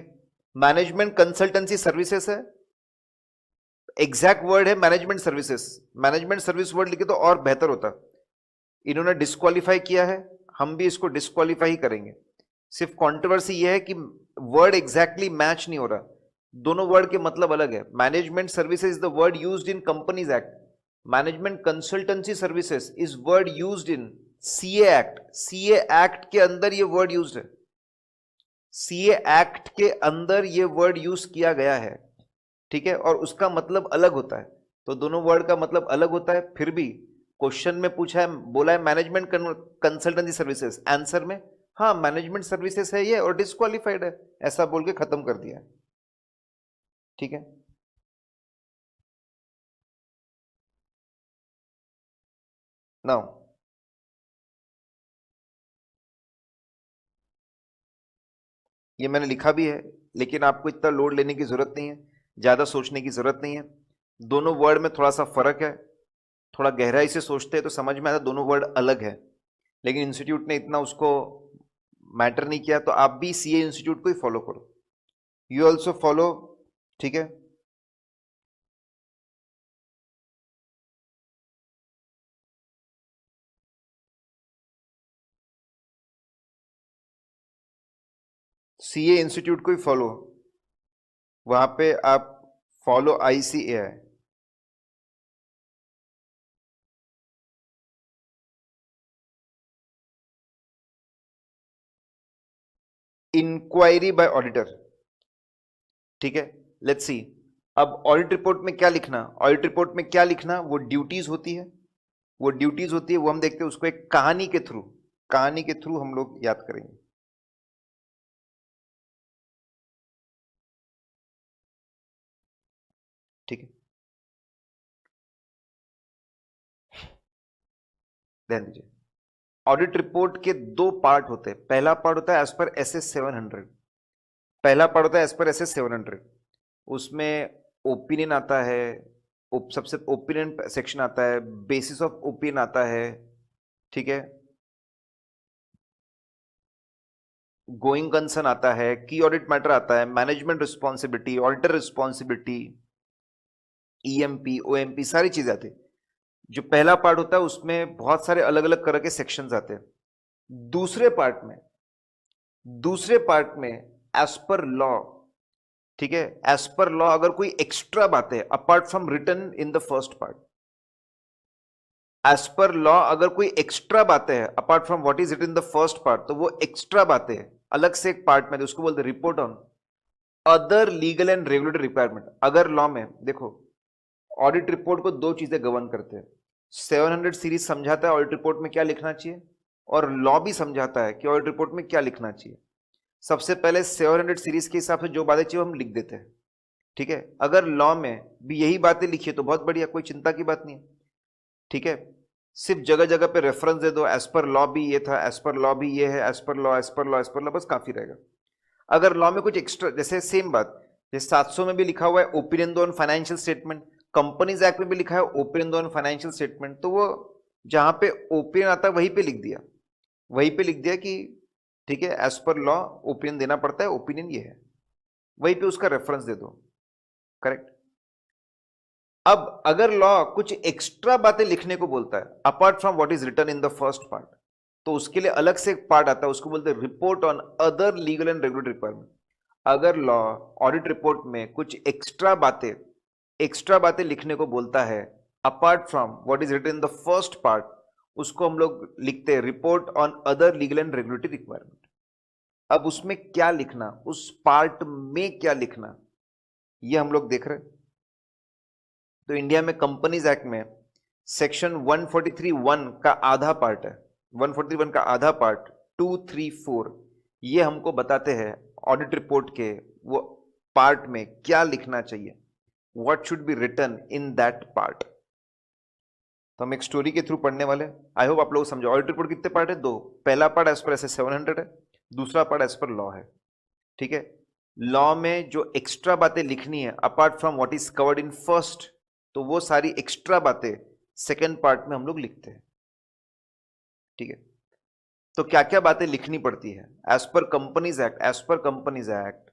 Speaker 1: मैनेजमेंट कंसल्टेंसी सर्विसेज है, एग्जैक्ट वर्ड है management services. Management service word लिखे तो और बेहतर होता. इन्होंने डिस्क्वालीफाई किया है, हम भी इसको डिस्क्वालीफाई ही करेंगे. सिर्फ कंट्रोवर्सी यह है कि वर्ड एग्जैक्टली मैच नहीं हो रहा, दोनों वर्ड के मतलब अलग है. Management services is the word used in companies act. Management consultancy services is word used in CA act. CA act के अंदर ये वर्ड यूज्ड है. सीए एक्ट के अंदर ये वर्ड यूज किया गया है, ठीक है, और उसका मतलब अलग होता है, तो दोनों वर्ड का मतलब अलग होता है, फिर भी क्वेश्चन में पूछा है, बोला है मैनेजमेंट कंसल्टेंसी सर्विसेज, आंसर में हाँ मैनेजमेंट सर्विसेज है ये और डिस्क्वालिफाइड है, ऐसा बोल के खत्म कर दिया, ठीक है। नाउ ये मैंने लिखा भी है, लेकिन आपको इतना लोड लेने की जरूरत नहीं है, ज्यादा सोचने की जरूरत नहीं है, दोनों वर्ड में थोड़ा सा फर्क है, थोड़ा गहराई से सोचते हैं तो समझ में आता दोनों वर्ड अलग है, लेकिन इंस्टीट्यूट ने इतना उसको मैटर नहीं किया, तो आप भी सीए इंस्टीट्यूट को ही फॉलो करो, यू ऑल्सो फॉलो, ठीक है। सीए इंस्टीट्यूट को ही फॉलो, वहां पे आप follow ICAI, inquiry by auditor, ठीक है। लेट्स सी, अब ऑडिट रिपोर्ट में क्या लिखना, ऑडिट रिपोर्ट में क्या लिखना, वो ड्यूटीज होती है, वो ड्यूटीज होती है, वो हम देखते हैं उसको एक कहानी के थ्रू, कहानी के थ्रू हम लोग याद करेंगे, ठीक है। ध्यान दीजिए, ऑडिट रिपोर्ट के दो पार्ट होते हैं, पहला पार्ट होता है एज पर SS 700, पहला पार्ट होता है एज पर SS 700, उसमें ओपिनियन आता है, सबसे ओपिनियन सेक्शन आता है, बेसिस ऑफ ओपिनियन आता है, ठीक है, गोइंग कंसर्न आता है, की ऑडिट मैटर आता है, management responsibility, auditor responsibility, EMP OMP सारी चीजें आती है। जो पहला पार्ट होता है उसमें बहुत सारे अलग अलग तरह के सेक्शंस आते हैं, दूसरे पार्ट में, दूसरे पार्ट में एज पर लॉ, ठीक है, एज पर लॉ अगर कोई एक्स्ट्रा बात है apart from written in the first part, as per law अगर कोई एक्स्ट्रा बातें है apart from what is it in the first part, तो वो एक्स्ट्रा बातें अलग से एक पार्ट में, उसको बोलते हैं report on other legal and regulatory requirement. अगर लॉ में देखो, ऑडिट रिपोर्ट को दो चीजें गवर्न करते हैं, 700 सीरीज समझाता है ऑडिट रिपोर्ट में क्या लिखना चाहिए, और लॉ भी समझाता है कि ऑडिट रिपोर्ट में क्या लिखना चाहिए। सबसे पहले 700 सीरीज के हिसाब से जो बातें चाहिए हम लिख देते हैं, ठीक है। अगर लॉ में भी यही बातें लिखी है तो बहुत बढ़िया, कोई चिंता की बात नहीं है, ठीक है। सिर्फ जगह जगह पे रेफरेंस दे दो, एज पर लॉ भी ये था, एज पर लॉ भी ये है, as per law, as per law, as per law, बस काफी रहेगा। अगर लॉ में कुछ एक्स्ट्रा, जैसे सेम बात, जैसे 700 में भी लिखा हुआ है ओपिनियन दो on financial statement, companies act में भी लिखा है ओपिनियन दो ऑन फाइनेंशियल स्टेटमेंट, तो वो जहां पे ओपिनियन आता है वहीं पे लिख दिया, वहीं पे लिख दिया कि ठीक है एज पर लॉ ओपिनियन देना पड़ता है, ओपिनियन ये है, वहीं पे उसका रेफरेंस दे दो, करेक्ट। अब अगर लॉ कुछ एक्स्ट्रा बातें लिखने को बोलता है apart from what is written in the first part, तो उसके लिए अलग से एक पार्ट आता है, उसको बोलते हैं report on other legal and regulatory requirement. अगर लॉ ऑडिट रिपोर्ट में कुछ एक्स्ट्रा बातें लिखने को बोलता है apart from what is written in the first part, उसको हम लोग लिखते हैं report on other legal and regulatory requirement. अब उसमें क्या लिखना, उस पार्ट में क्या लिखना, ये हम लोग देख रहे हैं। तो इंडिया में कंपनीज एक्ट में सेक्शन 143(1) का आधा पार्ट है, 143(1) का आधा पार्ट 2, 3, 4, ये हमको बताते हैं ऑडिट रिपोर्ट के वो पार्ट में क्या लिखना चाहिए, what should be written in that part. तो हम एक स्टोरी के थ्रू पढ़ने वाले, आई होप आप लोग समझो। ऑडिट रिपोर्ट कितने पार्ट है, दो, पहला पार्ट एज पर SS 700 है, दूसरा पार्ट एज पर लॉ है, ठीक है। लॉ में जो एक्स्ट्रा बातें लिखनी है apart from what is covered in first, तो वो सारी एक्स्ट्रा बातें सेकेंड पार्ट में हम लोग लिखते हैं, ठीक है। तो क्या क्या बातें लिखनी पड़ती है as per companies act, as per companies act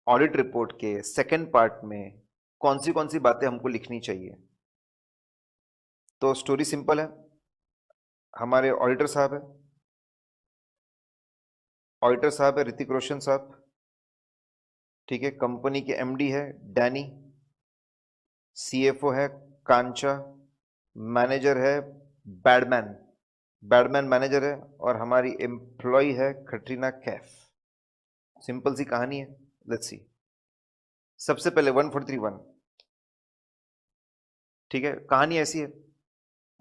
Speaker 1: audit report के सेकेंड पार्ट में कौन सी बातें हमको लिखनी चाहिए। तो स्टोरी सिंपल है, हमारे ऑडिटर साहब है, ऑडिटर साहब है ऋतिक रोशन साहब, ठीक है। कंपनी के MD है डैनी, CFO है कांचा, मैनेजर है बैडमैन, बैडमैन मैनेजर है, और हमारी एम्प्लॉय है कटरीना कैफ। सिंपल सी कहानी है, लेट्स सी। सबसे पहले 143(1), ठीक है, कहानी ऐसी है।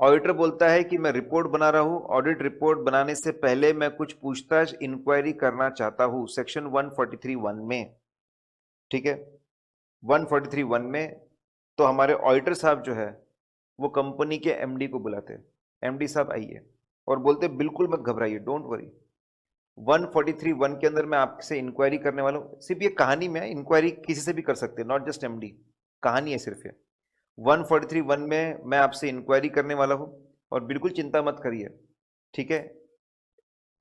Speaker 1: ऑडिटर बोलता है कि मैं रिपोर्ट बना रहा हूं, ऑडिट रिपोर्ट बनाने से पहले मैं कुछ पूछताछ इंक्वायरी करना चाहता हूं, सेक्शन 143(1) में, ठीक है, 143(1) में। तो हमारे ऑडिटर साहब जो है वो कंपनी के एमडी को बुलाते हैं, एमडी साहब आइए, और बोलते बिल्कुल मत घबराइए, डोंट वरी, 143(1) के अंदर मैं आपसे इंक्वायरी करने वाला हूँ। सिर्फ ये कहानी में, इंक्वायरी किसी से भी कर सकते हैं, नॉट जस्ट एमडी, कहानी है सिर्फ ये। 143(1) में मैं आपसे इंक्वायरी करने वाला हूँ, और बिल्कुल चिंता मत करिए, ठीक है।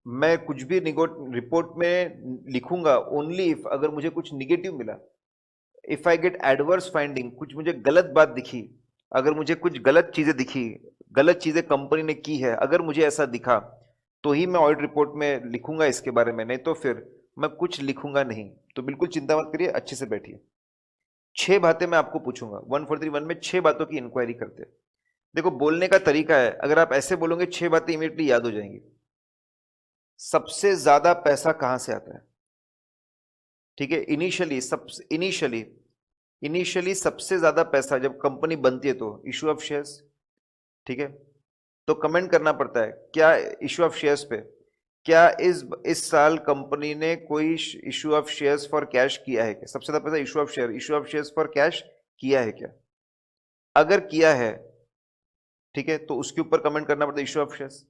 Speaker 1: मैं कुछ भी रिपोर्ट में लिखूंगा ओनली इफ, अगर मुझे कुछ निगेटिव मिला, if I get adverse finding, कुछ मुझे गलत बात दिखी, अगर मुझे कुछ गलत चीजें दिखी, गलत चीजें कंपनी ने की है, अगर मुझे ऐसा दिखा, तो ही मैं ऑडिट रिपोर्ट में लिखूंगा इसके बारे में, नहीं तो फिर मैं कुछ लिखूंगा नहीं। तो बिल्कुल चिंता मत करिए, अच्छे से बैठिए। 6 बातें मैं आपको पूछूंगा, 143(1) में 6 बातों की इंक्वायरी करते हैं। देखो बोलने का तरीका है, अगर आप ऐसे बोलोगे 6 बातें इमीडिएटली याद हो जाएंगी। सबसे ज्यादा पैसा कहां से आता है, ठीक है, इनिशियली सबसे ज्यादा पैसा जब कंपनी बनती है तो इशू ऑफ शेयर्स, ठीक है। तो कमेंट करना पड़ता है क्या इशू ऑफ शेयर्स पे, क्या इस साल कंपनी ने कोई issue of shares for cash किया है क्या, सबसे ज्यादा पैसा issue of shares for cash किया है क्या, अगर किया है, ठीक है, तो उसके ऊपर कमेंट करना पड़ता है इशू ऑफ शेयर्स।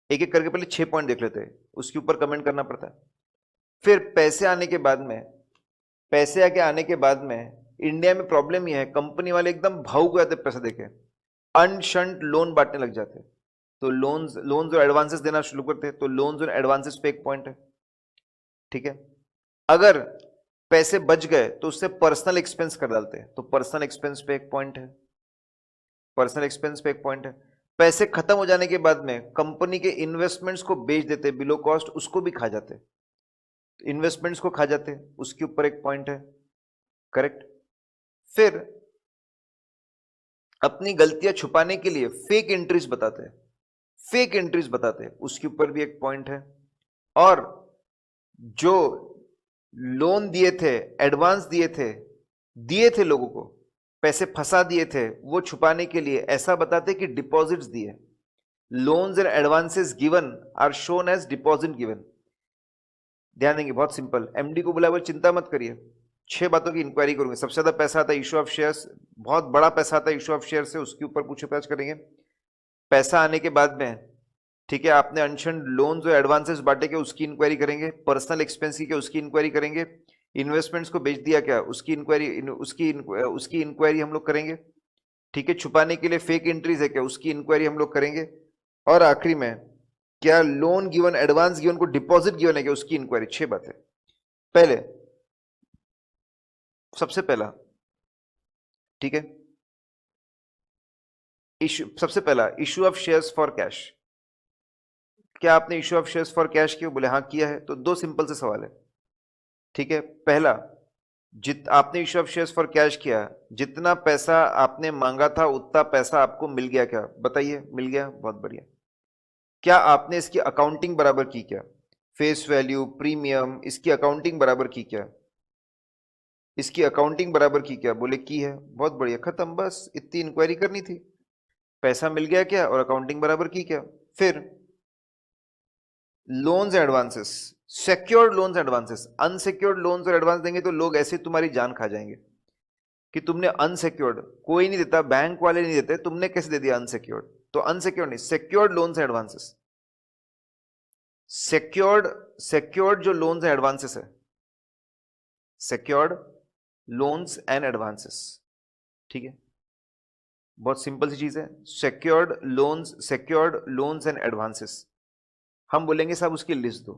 Speaker 1: एक एक करके पहले 6 पॉइंट देख लेते हैं, उसके ऊपर कमेंट करना पड़ता है। फिर पैसे आने के बाद में, पैसे आके आने के बाद में इंडिया में प्रॉब्लम यह है, कंपनी वाले एकदम भावुक हो जाते पैसे देके, अनशंट लोन बांटने लग जाते, तो लोन्स और एडवांसेस देना शुरू करते हैं, तो लोन्स और एडवांसेस पे एक पॉइंट है, ठीक है। अगर पैसे बच गए तो उससे पर्सनल एक्सपेंस कर डालते हैं, तो पर्सनल एक्सपेंस पे एक पॉइंट है, पर्सनल एक्सपेंस पे एक पॉइंट है। पैसे खत्म हो जाने के बाद में कंपनी के इन्वेस्टमेंट्स को बेच देते बिलो कॉस्ट, उसको भी खा जाते, इन्वेस्टमेंट्स को खा जाते, उसके ऊपर एक पॉइंट है, करेक्ट। फिर अपनी गलतियां छुपाने के लिए फेक एंट्रीज बताते हैं, फेक एंट्रीज बताते हैं, उसके ऊपर भी एक पॉइंट है। और जो लोन दिए थे, एडवांस दिए थे लोगों को, पैसे फंसा दिए थे, वो छुपाने के लिए ऐसा बताते कि डिपॉजिट्स दिए, loans and advances given are shown as deposit given. ध्यान देंगे, बहुत सिंपल, एमडी को बुला, चिंता मत करिए, 6 बातों की इंक्वायरी करूंगे। सबसे ज्यादा पैसा आता है इशू ऑफ शेयर्स, बहुत बड़ा पैसा आता है इशू ऑफ शेयर से, उसके ऊपर पूछताछ करेंगे। पैसा आने के बाद में, ठीक है, आपने अनशन लोन्स और एडवांसेस बांटे के, उसकी इंक्वायरी करेंगे। पर्सनल एक्सपेंस की क्या, उसकी इंक्वायरी करेंगे। इन्वेस्टमेंट्स को बेच दिया क्या, उसकी इंक्वायरी हम लोग करेंगे, ठीक है। छुपाने के लिए फेक एंट्रीज है क्या, उसकी इंक्वायरी हम लोग करेंगे। और आखिरी में क्या लोन गिवन, एडवांस गिवन को डिपॉजिट गिवन है क्या, उसकी इंक्वायरी। 6 बातें। पहले, सबसे पहला, ठीक है, सबसे पहला issue of shares for cash. क्या आपने issue of shares for cash किया, बोले हाँ किया है, तो 2 सिंपल से सवाल है, ठीक है। पहला, आपने issue of shares for cash किया, जितना पैसा आपने मांगा था उतना पैसा आपको मिल गया क्या, बताइए। मिल गया, बहुत बढ़िया। क्या आपने इसकी अकाउंटिंग बराबर की क्या, फेस वैल्यू, प्रीमियम, इसकी अकाउंटिंग बराबर की क्या, इसकी अकाउंटिंग बराबर की क्या, बोले की है, बहुत बढ़िया, खत्म, बस इतनी इंक्वायरी करनी थी। पैसा मिल गया क्या और अकाउंटिंग बराबर की क्या। फिर loans advances, secured loans advances, unsecured loans और एडवांस देंगे तो लोग ऐसे तुम्हारी जान खा जाएंगे कि तुमने अनसिक्योर्ड, कोई नहीं देता, बैंक वाले नहीं देते, तुमने कैसे दे दिया अनसिक्योर्ड। तो अनसिक्योर्ड नहीं, सिक्योर्ड लोन्स एडवांसेस, सिक्योर्ड जो लोन्स एंड एडवांसेस है, सिक्योर्ड लोन्स एंड एडवांसेस, ठीक है, बहुत सिंपल सी चीज है। सिक्योर्ड लोन्स एंड एडवांसेस, हम बोलेंगे साहब उसकी लिस्ट दो,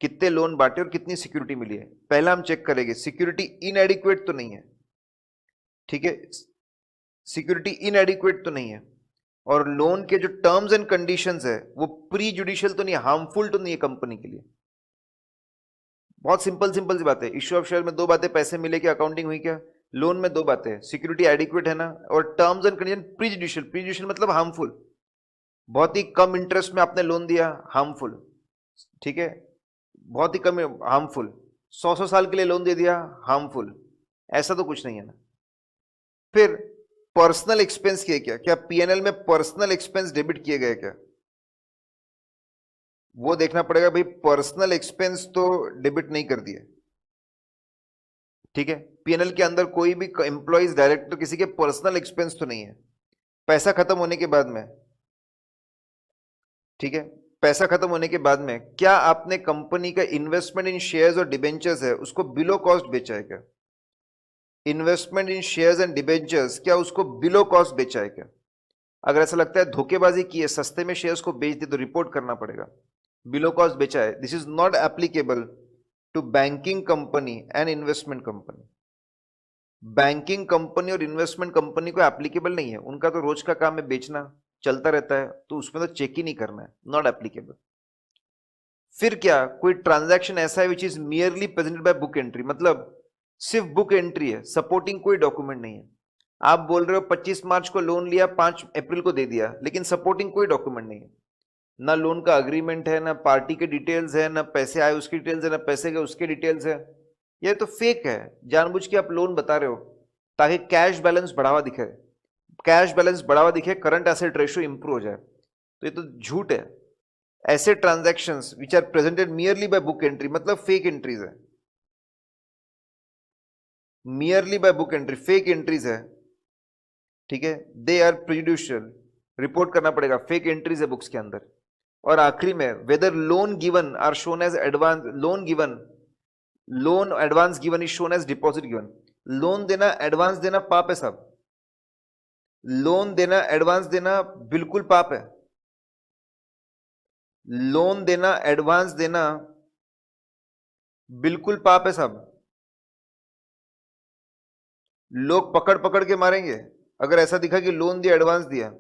Speaker 1: कितने लोन बांटे और कितनी सिक्योरिटी मिली है। पहला हम चेक करेंगे सिक्योरिटी इनएडिक्वेट तो नहीं है, ठीक है, सिक्योरिटी इनएडिक्वेट तो नहीं है, और लोन के जो टर्म्स एंड कंडीशंस है वो प्री जुडिशियल तो नहीं, हार्मफुल तो नहीं है कंपनी के लिए। बहुत सिंपल सी बात है। इश्यू ऑफ शेयर में 2 बातें, पैसे मिले क्या, अकाउंटिंग हुई क्या। लोन में 2 बातें, सिक्योरिटी एडिक्वेट है ना, और टर्म्स एंड कंडीशन प्रीजुडिशियल मतलब हार्मफुल, बहुत ही कम इंटरेस्ट में आपने लोन दिया, हार्मफुल, ठीक है। बहुत ही कम हार्मफुल, 100 साल के लिए लोन दे दिया हार्मफुल, ऐसा तो कुछ नहीं है ना। फिर पर्सनल एक्सपेंस किए क्या, क्या पीएनएल में पर्सनल एक्सपेंस डेबिट किए गए क्या, वो देखना पड़ेगा भाई। पर्सनल एक्सपेंस तो डेबिट नहीं कर दिए, ठीक है। पीएनएल के अंदर कोई भी एम्प्लॉइज डायरेक्टर किसी के पर्सनल एक्सपेंस तो नहीं है, पैसा खत्म होने के बाद में, ठीक है। पैसा खत्म होने के बाद में क्या आपने कंपनी का इन्वेस्टमेंट इन शेयर्स और डिबेंचर्स है उसको बिलो कॉस्ट बेचा है क्या, investment in shares and debentures क्या उसको बिलो कॉस्ट बेचा है क्या। अगर ऐसा लगता है धोखेबाजी की है, सस्ते में शेयर्स को बेच दी, तो रिपोर्ट करना पड़ेगा बिलो कॉस्ट बेचा है। This is not applicable to banking company and investment company. Banking company और इन्वेस्टमेंट कंपनी को एप्लीकेबल नहीं है, उनका तो रोज का काम है बेचना, चलता रहता है, तो उसमें तो चेक ही नहीं करना है, नॉट एप्लीकेबल। फिर क्या कोई ट्रांजैक्शन ऐसा है which is merely presented by book entry, मतलब सिर्फ बुक एंट्री है, सपोर्टिंग कोई डॉक्यूमेंट नहीं है। आप बोल रहे हो 25 मार्च को लोन लिया, 5 अप्रैल को दे दिया, लेकिन सपोर्टिंग कोई डॉक्यूमेंट नहीं है, ना लोन का अग्रीमेंट है, ना पार्टी के डिटेल्स है, ना पैसे आए उसकी डिटेल्स है, ना पैसे गए उसके डिटेल्स है। ये तो फेक है, जानबूझ के आप लोन बता रहे हो ताकि कैश बैलेंस बढ़ावा दिखे, कैश बैलेंस बढ़ावा दिखे, करंट एसेट रेशियो इंप्रूव हो जाए, तो ये तो झूठ है। ऐसे transactions which are presented merely by book entry मतलब फेक एंट्रीज है, merely by book entry fake entries है, ठीक है। दे आर प्रेजुडिशियल, रिपोर्ट करना पड़ेगा, फेक एंट्रीज है बुक्स के अंदर। और आखिरी में whether loan given are shown as advance, loan given, loan advance given is shown as deposit given. Loan देना एडवांस देना पाप है साहब, लोन देना एडवांस देना बिल्कुल पाप है, लोन देना एडवांस देना बिल्कुल पाप है साहब। लोग पकड़ पकड़ के मारेंगे अगर ऐसा दिखा कि लोन दिया एडवांस दिया,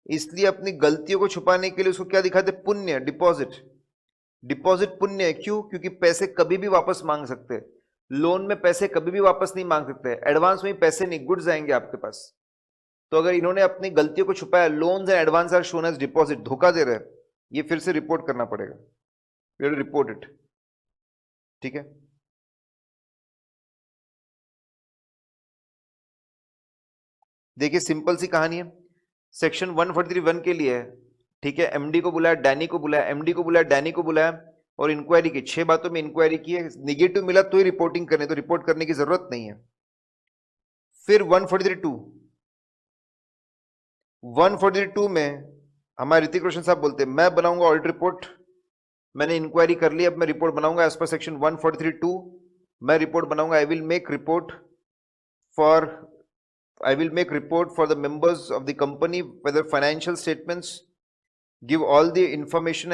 Speaker 1: इसलिए अपनी गलतियों को छुपाने के लिए उसको क्या दिखाते, पुण्य, डिपॉजिट। डिपॉजिट पुण्य है, क्यों, क्योंकि पैसे कभी भी वापस मांग सकते हैं, लोन में पैसे कभी भी वापस नहीं मांग सकते, एडवांस में पैसे नहीं, गुड्स आएंगे आपके पास। तो अगर इन्होंने अपनी गलतियों को छुपाया, loans and advance are shown as deposit, धोखा दे रहे हैं, ये फिर से रिपोर्ट करना पड़ेगा, we have to report it, ठीक है। देखिए सिंपल सी कहानी है, सेक्शन 143(1) के लिए, ठीक है। एमडी को बुलाया, डैनी को बुलाया, एमडी को बुलाया, डैनी को बुलाया और इंक्वायरी की, 6 बातों में इंक्वायरी की है, निगेटिव मिला तो ही रिपोर्टिंग करने, तो रिपोर्ट करने की जरूरत नहीं है। फिर 143(2) में हमारे ऋतिक रोशन साहब बोलते हैं मैं बनाऊंगा ऑडिट रिपोर्ट, मैंने इंक्वायरी कर ली, अब मैं रिपोर्ट बनाऊंगा एज पर सेक्शन 143(2), मैं रिपोर्ट बनाऊंगा, I will make report for the members of the company whether financial statements give all the information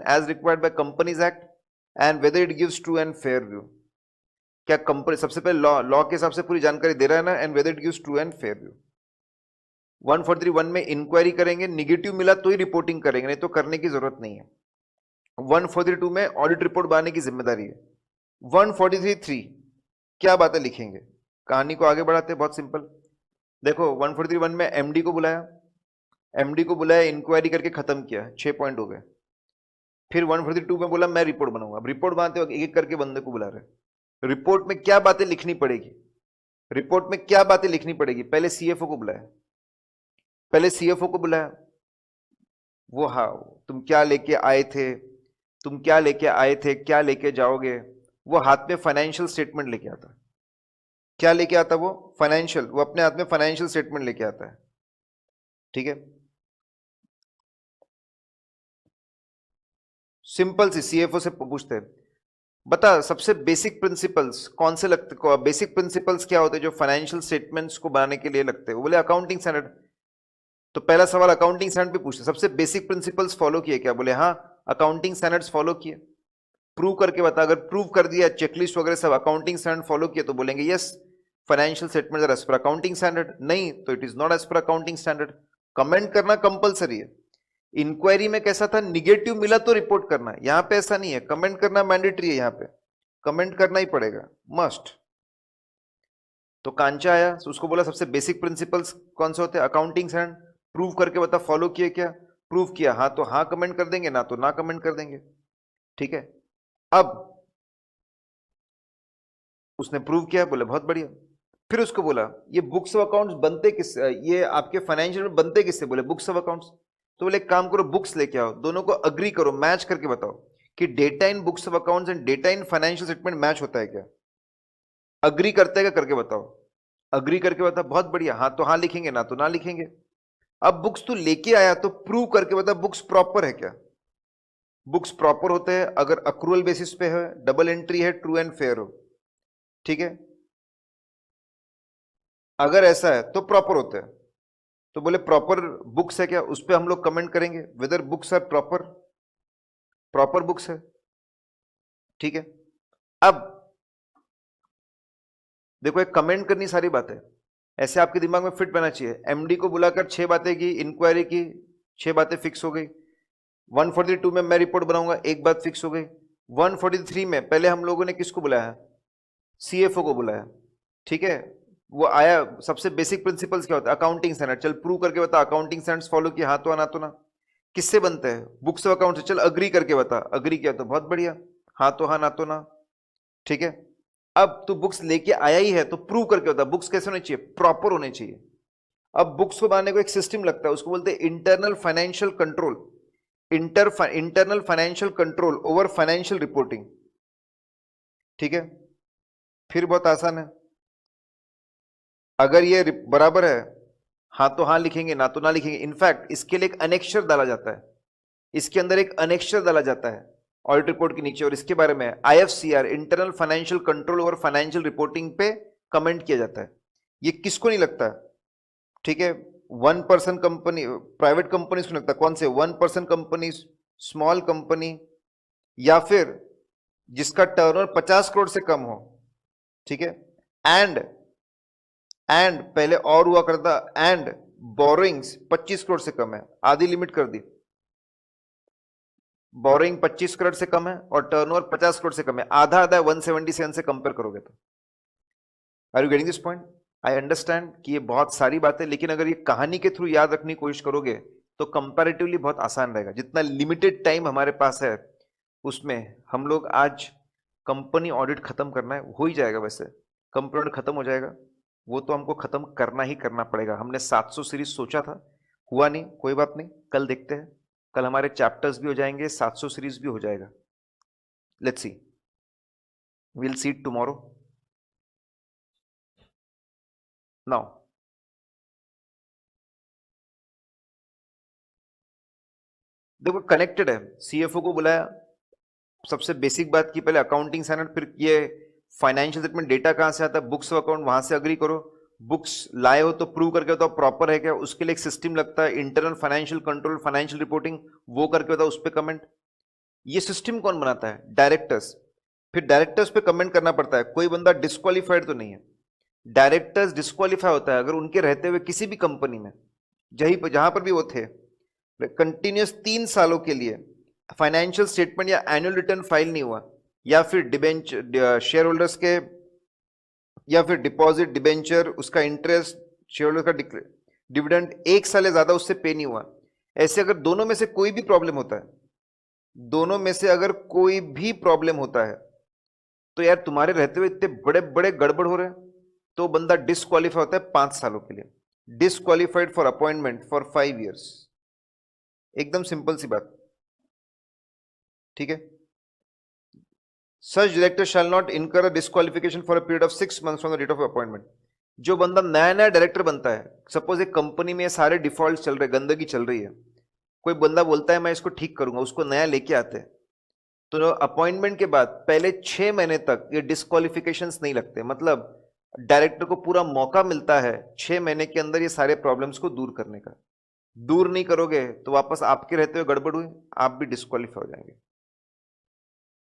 Speaker 1: as required by Companies Act and whether it gives true and fair view। क्या company सबसे पहले law के हिसाब से पूरी जानकारी दे रहा है ना, and whether it gives true and fair view. 143(1) में इंक्वायरी करेंगे, निगेटिव मिला तो ही रिपोर्टिंग करेंगे, नहीं तो करने की जरूरत नहीं है। 143(2) में ऑडिट रिपोर्ट बनाने की जिम्मेदारी है। 143(3) क्या बातें लिखेंगे, कहानी को आगे बढ़ाते हैं, बहुत सिंपल। देखो 143(1) में एमडी को बुलाया, इंक्वायरी करके खत्म किया, 6 पॉइंट हो गए। फिर 143(2) में बोला मैं रिपोर्ट बनाऊंगा, अब रिपोर्ट बनाते वक्त एक एक करके बंदे को बुला रहे। रिपोर्ट में क्या बातें लिखनी पड़ेगी, रिपोर्ट में क्या बातें लिखनी पड़ेगी, पहले सीएफओ को बुलाया, वो हाँ तुम क्या लेके आए थे, क्या लेके जाओगे, वो हाथ में फाइनेंशियल स्टेटमेंट लेके आता, क्या लेके आता वो फाइनेंशियल, वो अपने हाथ में फाइनेंशियल स्टेटमेंट लेके आता है, ठीक है। सिंपल सी सीएफओ से पूछते हैं बता सबसे बेसिक प्रिंसिपल्स कौन से लगते, बेसिक प्रिंसिपल्स क्या होते हैं जो फाइनेंशियल स्टेटमेंट्स को बनाने के लिए लगते हैं, वो बोले अकाउंटिंग स्टैंडर्ड। तो पहला सवाल अकाउंटिंग स्टैंडर्ड पे पूछते, सबसे बेसिक प्रिंसिपल्स फॉलो किए क्या, बोले हाँ अकाउंटिंग स्टैंडर्ड्स फॉलो किए। प्रूव करके बता, अगर प्रूव कर दिया चेकलिस्ट वगैरह सब अकाउंटिंग स्टैंडर्ड फॉलो किए तो बोलेंगे yes financial statement are as per accounting standard, नहीं तो it is not as per accounting standard. Comment करना कंपलसरी है। इंक्वायरी में कैसा था, निगेटिव मिला तो रिपोर्ट करना, यहां पे ऐसा नहीं है, कमेंट करना मैंडेटरी है, यहां पे कमेंट करना ही पड़ेगा, मस्ट। तो कांचा आया, उसको बोला सबसे बेसिक प्रिंसिपल्स कौन से होते हैं, अकाउंटिंग स्टैंडर्ड, प्रूव करके बता फॉलो किए क्या, प्रूव किया हाँ तो हाँ कमेंट कर देंगे, ना तो ना कमेंट कर देंगे। ठीक है। अब उसने प्रूव किया, बोले बहुत बढ़िया। फिर उसको बोला ये बुक्स ऑफ अकाउंट्स बनते किस, ये आपके फाइनेंशियल में बनते किससे, बोले बुक्स ऑफ अकाउंट्स। तो बोले एक काम करो, बुक्स लेके आओ, दोनों को अग्री करो, मैच करके बताओ कि data in books of accounts and data in financial statement match होता है क्या। अग्री करते हैं क्या, करके बताओ। अग्री करके बता, बहुत बढ़िया, हाँ तो हाँ लिखेंगे, ना तो ना लिखेंगे। अब बुक्स तू लेके आया तो प्रूव करके बता बुक्स प्रॉपर है क्या। बुक्स प्रॉपर होते हैं अगर अक्रूवल बेसिस पे है, डबल एंट्री है, ट्रू एंड फेयर हो, ठीक है। अगर ऐसा है तो प्रॉपर होते हैं। तो बोले प्रॉपर बुक्स है क्या, उस पर हम लोग कमेंट करेंगे whether books are proper, proper books है, ठीक है। अब देखो एक कमेंट करनी सारी बातें ऐसे आपके दिमाग में फिट बना चाहिए। एमडी को बुलाकर 6 बातें की, इंक्वायरी की, 6 बातें फिक्स हो गई। 142 में मैं रिपोर्ट बनाऊंगा, एक बात फिक्स हो गई। 143 में पहले हम लोगों ने किसको बुलाया, सीएफओ को बुलाया, ठीक है। वो आया, सबसे बेसिक प्रिंसिपल्स क्या होता है, अकाउंटिंग स्टैंडर्ड, चल प्रूव करके बता अकाउंटिंग स्टैंडर्ड्स फॉलो किया, हाँ तो ना तो ना। किससे बनते हैं, बुक्स ऑफ अकाउंट से, चल अग्री करके बता, अग्री किया तो बहुत बढ़िया, हाँ तो हाँ, ना तो ना, ठीक है। अब तू बुक्स लेके आया ही है तो प्रूव करके बता बुक्स कैसे होने चाहिए, प्रॉपर होने चाहिए। अब बुक्स को बनाने को एक सिस्टम लगता है, उसको बोलते हैं internal financial control, internal financial control over financial reporting, ठीक है। फिर बहुत आसान है, अगर ये बराबर है हाँ तो हाँ लिखेंगे, ना तो ना लिखेंगे। इनफैक्ट इसके लिए एक अनेक्स्चर डाला जाता है, इसके अंदर एक अनेक्स्चर डाला जाता है ऑडिट रिपोर्ट के नीचे, और इसके बारे में IFCR, internal financial control over financial reporting पे कमेंट किया जाता है। ये किसको नहीं लगता, ठीक है। 1% कंपनी, प्राइवेट कंपनीज को लगता है, कौन से 1% कंपनी, स्मॉल कंपनी, या फिर जिसका टर्नओवर 50 करोड़ से कम हो, ठीक है। एंड पहले और हुआ करता, एंड बोरोइंग्स 25 करोड़ से कम है, आधी लिमिट कर दी। बोरोइंग 25 करोड़ से कम है और टर्नओवर 50 करोड़ से कम है, आधा आधा 177 से कंपेयर करोगे तो। Are you getting this point. I understand कि ये बहुत सारी बातें, लेकिन अगर ये कहानी के थ्रू याद रखने की कोशिश करोगे तो कंपैरेटिवली बहुत आसान रहेगा। जितना लिमिटेड टाइम हमारे पास है उसमें हम लोग आज कंपनी ऑडिट खत्म करना है, हो ही जाएगा वैसे, कंपनी ऑडिट खत्म हो जाएगा, वो तो हमको खत्म करना ही करना पड़ेगा। हमने 700 सीरीज सोचा था, हुआ नहीं, कोई बात नहीं, कल देखते हैं, कल हमारे चैप्टर्स भी हो जाएंगे, 700 सीरीज भी हो जाएगा। Let's see, will see tomorrow. Now देखो कनेक्टेड है, सीएफओ को बुलाया, सबसे बेसिक बात की, पहले अकाउंटिंग स्टैंडर्ड, फिर ये फाइनेंशियल स्टेटमेंट डेटा कहां से आता है, बुक्स ऑफ अकाउंट, वहां से अग्री करो। बुक्स लाए हो तो प्रूव करके बताओ प्रॉपर है क्या, उसके लिए एक सिस्टम लगता है internal financial control financial reporting, वो करके बताओ, उस पर कमेंट। ये सिस्टम कौन बनाता है, डायरेक्टर्स। फिर डायरेक्टर्स पे कमेंट करना पड़ता है, कोई बंदा डिस्क्वालीफाइड तो नहीं है। डायरेक्टर्स डिस्क्वालीफाई होता है अगर उनके रहते हुए किसी भी कंपनी में, जहां पर भी वो थे, कंटिन्यूस 3 सालों के लिए फाइनेंशियल स्टेटमेंट या एनुअल रिटर्न फाइल नहीं हुआ, या फिर डिबेंचर शेयर होल्डर्स के, या फिर डिपॉजिट डिबेंचर, उसका इंटरेस्ट, शेयर होल्डर का डिविडेंड 1 साल या ज्यादा उससे पे नहीं हुआ, ऐसे अगर दोनों में से कोई भी प्रॉब्लम होता है, दोनों में से अगर कोई भी प्रॉब्लम होता है, तो यार तुम्हारे रहते हुए इतने बड़े बड़े गड़बड़ हो रहे हैं, तो बंदा डिस्क्वालीफाई होता है 5 सालों के लिए, disqualified for appointment for 5 years. एकदम सिंपल सी बात, ठीक है। Such director shall not incur a disqualification for a period of 6 months from the date of appointment. जो बंदा नया नया डायरेक्टर बनता है, सपोज एक कंपनी में सारे डिफॉल्ट चल रहे, गंदगी चल रही है, कोई बंदा बोलता है मैं इसको ठीक करूंगा, उसको नया लेके आते हैं, तो अपॉइंटमेंट के बाद पहले 6 महीने तक ये डिस्क्वालिफिकेशंस नहीं लगते, मतलब डायरेक्टर को पूरा मौका मिलता है 6 महीने के अंदर ये सारे प्रॉब्लम्स को दूर करने का। दूर नहीं करोगे तो वापस आपके रहते हुए गड़बड़ हुई, आप भी डिस्क्वालीफाई हो जाएंगे।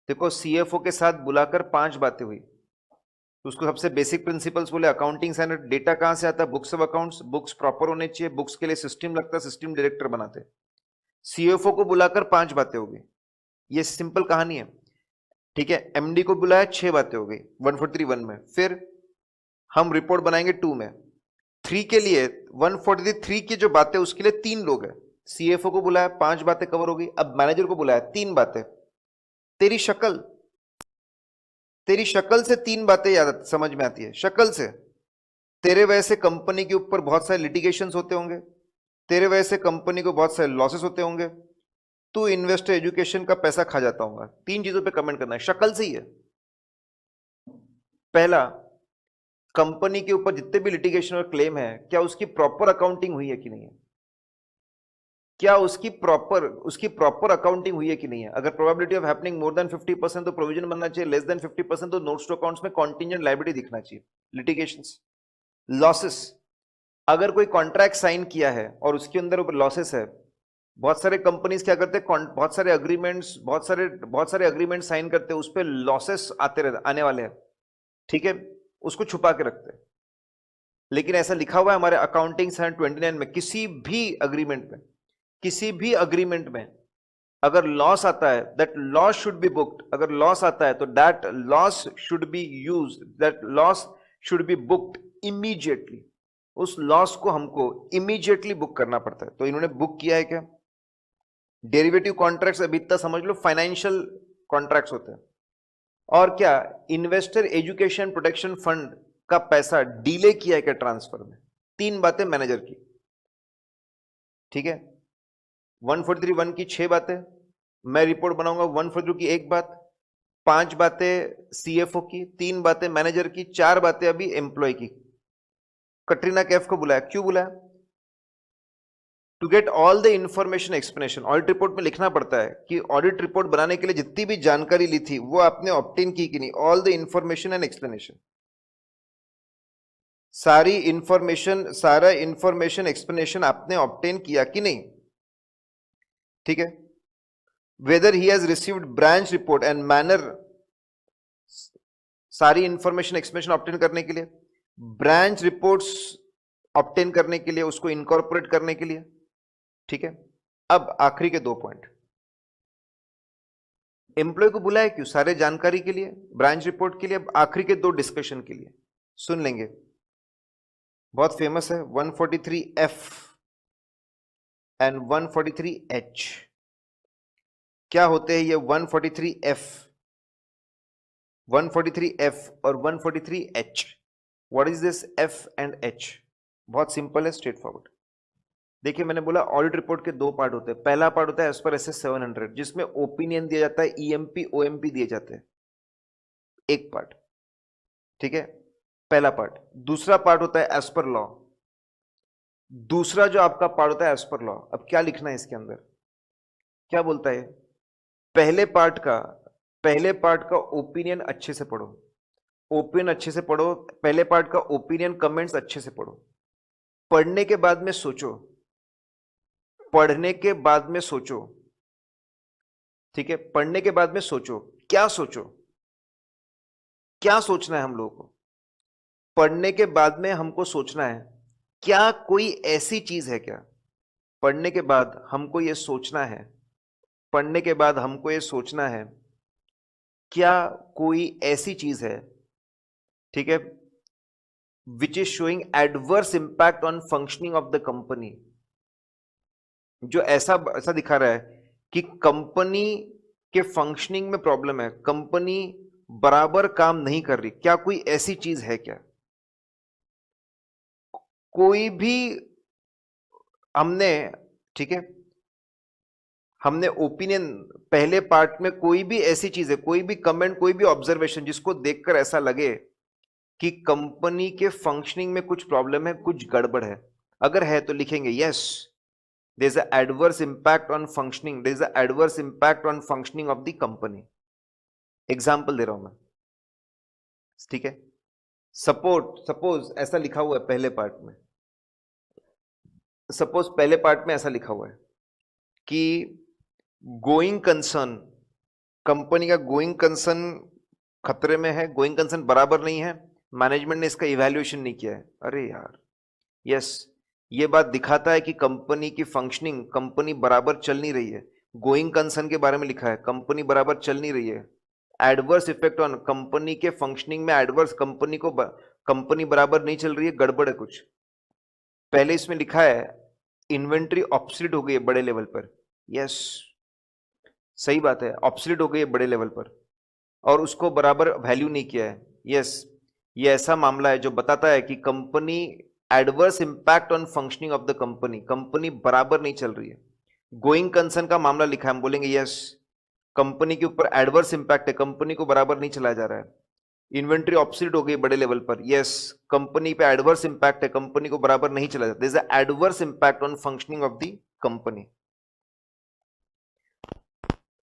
Speaker 1: देखो सीएफओ के साथ बुलाकर 5 बातें हुई, तो उसको सबसे बेसिक प्रिंसिपल्स बोले, अकाउंटिंग स्टैंडर्ड, डेटा कहां से आता है, books of accounts, books proper होने चाहिए, बुक्स के लिए सिस्टम लगता है, सिस्टम डायरेक्टर बनाते। सीएफओ को बुलाकर 5 बातें हो गई, ये सिंपल कहानी है, ठीक है। एमडी को बुलाया, 6 बातें हो गई 143(1) में। फिर हम रिपोर्ट बनाएंगे 2 में, 3 के लिए 143 की जो बातें उसके लिए 3 लोग हैं, सीएफओ को बुलाया 5 बातें कवर हो गई, अब मैनेजर को बुलाया 3 बातें, तेरी शक्ल, तेरी शक्ल से 3 बातें याद समझ में आती है, शक्ल से। तेरे वजह से कंपनी के ऊपर बहुत सारे लिटिगेशंस होते होंगे, तेरे वजह से कंपनी को बहुत सारे लॉसेस होते होंगे, तू इन्वेस्टर एजुकेशन का पैसा खा जाता होगा। 3 चीजों पे कमेंट करना है, शक्ल से ही है। पहला, कंपनी के ऊपर जितने भी लिटिगेशन और क्लेम है, क्या उसकी प्रॉपर अकाउंटिंग हुई है कि नहीं है? क्या उसकी प्रॉपर अकाउंटिंग हुई है कि नहीं है? अगर probability of happening more than 50% तो प्रोविजन बनना चाहिए, लेस देन 50% तो नोट्स टू अकाउंट्स में कॉन्टिजेंट लायबिलिटी दिखना चाहिए। लिटिगेशंस, लॉसेस, अगर कोई कॉन्ट्रैक्ट साइन किया है और उसके अंदर लॉसेस है, बहुत सारे कंपनीज क्या करते हैं, बहुत सारे अग्रीमेंट साइन करते हैं, उस पर लॉसेस आने वाले हैं, ठीक है, उसको छुपा के रखते हैं। लेकिन ऐसा लिखा हुआ है हमारे अकाउंटिंग स्टैंडर्ड 29 में, किसी भी अग्रीमेंट में अगर लॉस आता है, that loss should be booked. अगर लॉस आता है तो that loss should be used, that loss should be booked immediately. उस लॉस को हमको इमीडिएटली बुक करना पड़ता है। तो इन्होंने बुक किया है क्या? डेरिवेटिव कॉन्ट्रैक्ट्स अभी इतना समझ लो, फाइनेंशियल कॉन्ट्रैक्ट्स होते हैं। और क्या, इन्वेस्टर एजुकेशन प्रोटेक्शन फंड का पैसा डिले किया है क्या ट्रांसफर में? 3 बातें मैनेजर की, ठीक है। 143(1) की 6 बातें, मैं रिपोर्ट बनाऊंगा 142 की 1 बात, 5 बातें सीएफओ की, 3 बातें मैनेजर की, 4 बातें अभी एम्प्लॉय की। कटरीना कैफ को बुलाया, क्यों बुलाया? To get all the information explanation. Audit report में लिखना पड़ता है कि ऑडिट रिपोर्ट बनाने के लिए जितनी भी जानकारी ली थी वो आपने ऑब्टेन की कि नहीं, all the information and explanation. सारा इंफॉर्मेशन एक्सप्लेनेशन आपने ऑब्टेन किया कि नहीं, ठीक है। Weather he has received branch report and manner, सारी इंफॉर्मेशन एक्सप्लेनेशन ऑब्टेन करने के लिए, ब्रांच रिपोर्ट्स ऑब्टेन करने के लिए, उसको इनकॉर्पोरेट करने के लिए, ठीक है। अब आखिरी के 2 पॉइंट, एम्प्लॉय को बुलाया क्यों? सारे जानकारी के लिए, ब्रांच रिपोर्ट के लिए, अब आखिरी के 2 डिस्कशन के लिए। सुन लेंगे, बहुत फेमस है 143F एंड 143H। क्या होते हैं ये 143F और 143H? What is this F and H? बहुत सिंपल है, स्ट्रेट फॉरवर्ड। देखिए, मैंने बोला ऑडिट रिपोर्ट के 2 पार्ट होते हैं। पहला पार्ट होता है एज पर SS 700, जिसमें ओपिनियन दिया जाता है, EMP OMP दिए जाते हैं, एक पार्ट, ठीक है, पहला पार्ट। दूसरा पार्ट होता है एज पर लॉ। दूसरा जो आपका पार्ट होता है एज पर लॉ, अब क्या लिखना है इसके अंदर, क्या बोलता है? पहले पार्ट का ओपिनियन अच्छे से पढ़ो, ओपिनियन अच्छे से पढ़ो, पहले पार्ट का ओपिनियन कमेंट्स अच्छे से पढ़ो। पढ़ने के बाद में सोचो, ठीक है, पढ़ने के बाद में सोचो, क्या सोचना है हम लोगों को? पढ़ने के बाद में हमको सोचना है, क्या कोई ऐसी चीज है क्या? पढ़ने के बाद हमको ये सोचना है, क्या कोई ऐसी चीज है, ठीक है, which is showing adverse impact on functioning of the company, जो ऐसा दिखा रहा है कि कंपनी के फंक्शनिंग में प्रॉब्लम है, कंपनी बराबर काम नहीं कर रही। क्या कोई ऐसी चीज है क्या? कोई भी हमने, ठीक है, हमने ओपिनियन पहले पार्ट में, कोई भी ऐसी चीज है, कोई भी कमेंट, कोई भी ऑब्जर्वेशन जिसको देखकर ऐसा लगे कि कंपनी के फंक्शनिंग में कुछ प्रॉब्लम है, कुछ गड़बड़ है, अगर है तो लिखेंगे yes, there is a adverse impact on functioning, there is a adverse impact on functioning of the company. Example दे रहा हूं मैं, ठीक है। सपोज ऐसा लिखा हुआ है पहले पार्ट में, सपोज पहले पार्ट में ऐसा लिखा हुआ है कि गोइंग कंसर्न, कंपनी का गोइंग कंसर्न खतरे में है, गोइंग कंसर्न बराबर नहीं है, मैनेजमेंट ने इसका इवैल्यूएशन नहीं किया है। अरे यार, यस, ये बात दिखाता है कि कंपनी की फंक्शनिंग, कंपनी बराबर चल नहीं रही है। गोइंग कंसर्न के बारे में लिखा है, कंपनी बराबर चल नहीं रही है। एडवर्स इफेक्ट ऑन, कंपनी के फंक्शनिंग में एडवर्स, कंपनी बराबर नहीं चल रही है, गड़बड़ है कुछ। पहले इसमें लिखा है इन्वेंट्री ऑब्सोलीट हो गई है बड़े लेवल पर, यस। सही बात है, ऑब्सोलीट हो गई है बड़े लेवल पर और उसको बराबर वैल्यू नहीं किया है। यस, ये ऐसा मामला है जो बताता है कि company adverse impact on functioning of the company, company बराबर नहीं चल रही है। गोइंग कंसर्न का मामला लिखा है, हम बोलेंगे यस कंपनी के ऊपर एडवर्स इंपैक्ट है, कंपनी को बराबर नहीं चलाया जा रहा है। इन्वेंट्री ऑब्सोलीट हो गई बड़े लेवल पर, यस कंपनी पे एडवर्स इंपैक्ट है, कंपनी को बराबर नहीं चलाया जाता, there is a adverse impact on functioning of the company.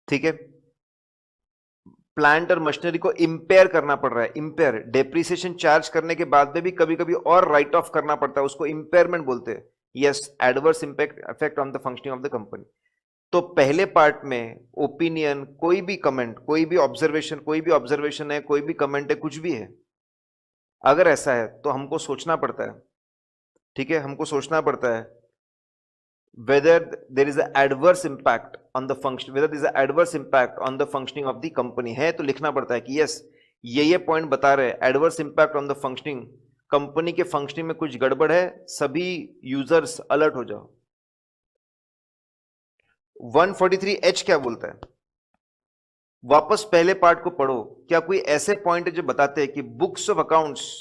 Speaker 1: ठीक है, प्लांट और मशीनरी को इंपेयर करना पड़ रहा है, इंपेयर डेप्रिसिएशन चार्ज करने के बाद में भी कभी कभी और राइट ऑफ करना पड़ता है, उसको इंपेयरमेंट बोलते हैं। Yes, adverse impact effect on the functioning of the company. तो पहले पार्ट में ओपिनियन, कोई भी कमेंट, कोई भी ऑब्जर्वेशन है, कोई भी कमेंट है, कुछ भी है, अगर ऐसा है तो हमको सोचना पड़ता है, ठीक है, हमको सोचना पड़ता है whether there is an adverse impact on the function, whether there is an adverse impact on the functioning of the company है, तो लिखना पड़ता है कि यस ये पॉइंट बता रहे हैं adverse impact on the functioning, company के फंक्शनिंग में कुछ गड़बड़ है, सभी यूजर्स अलर्ट हो जाओ। 143H क्या बोलता है, वापस पहले पार्ट को पढ़ो, क्या कोई ऐसे पॉइंट है जो बताते हैं कि बुक्स ऑफ अकाउंट्स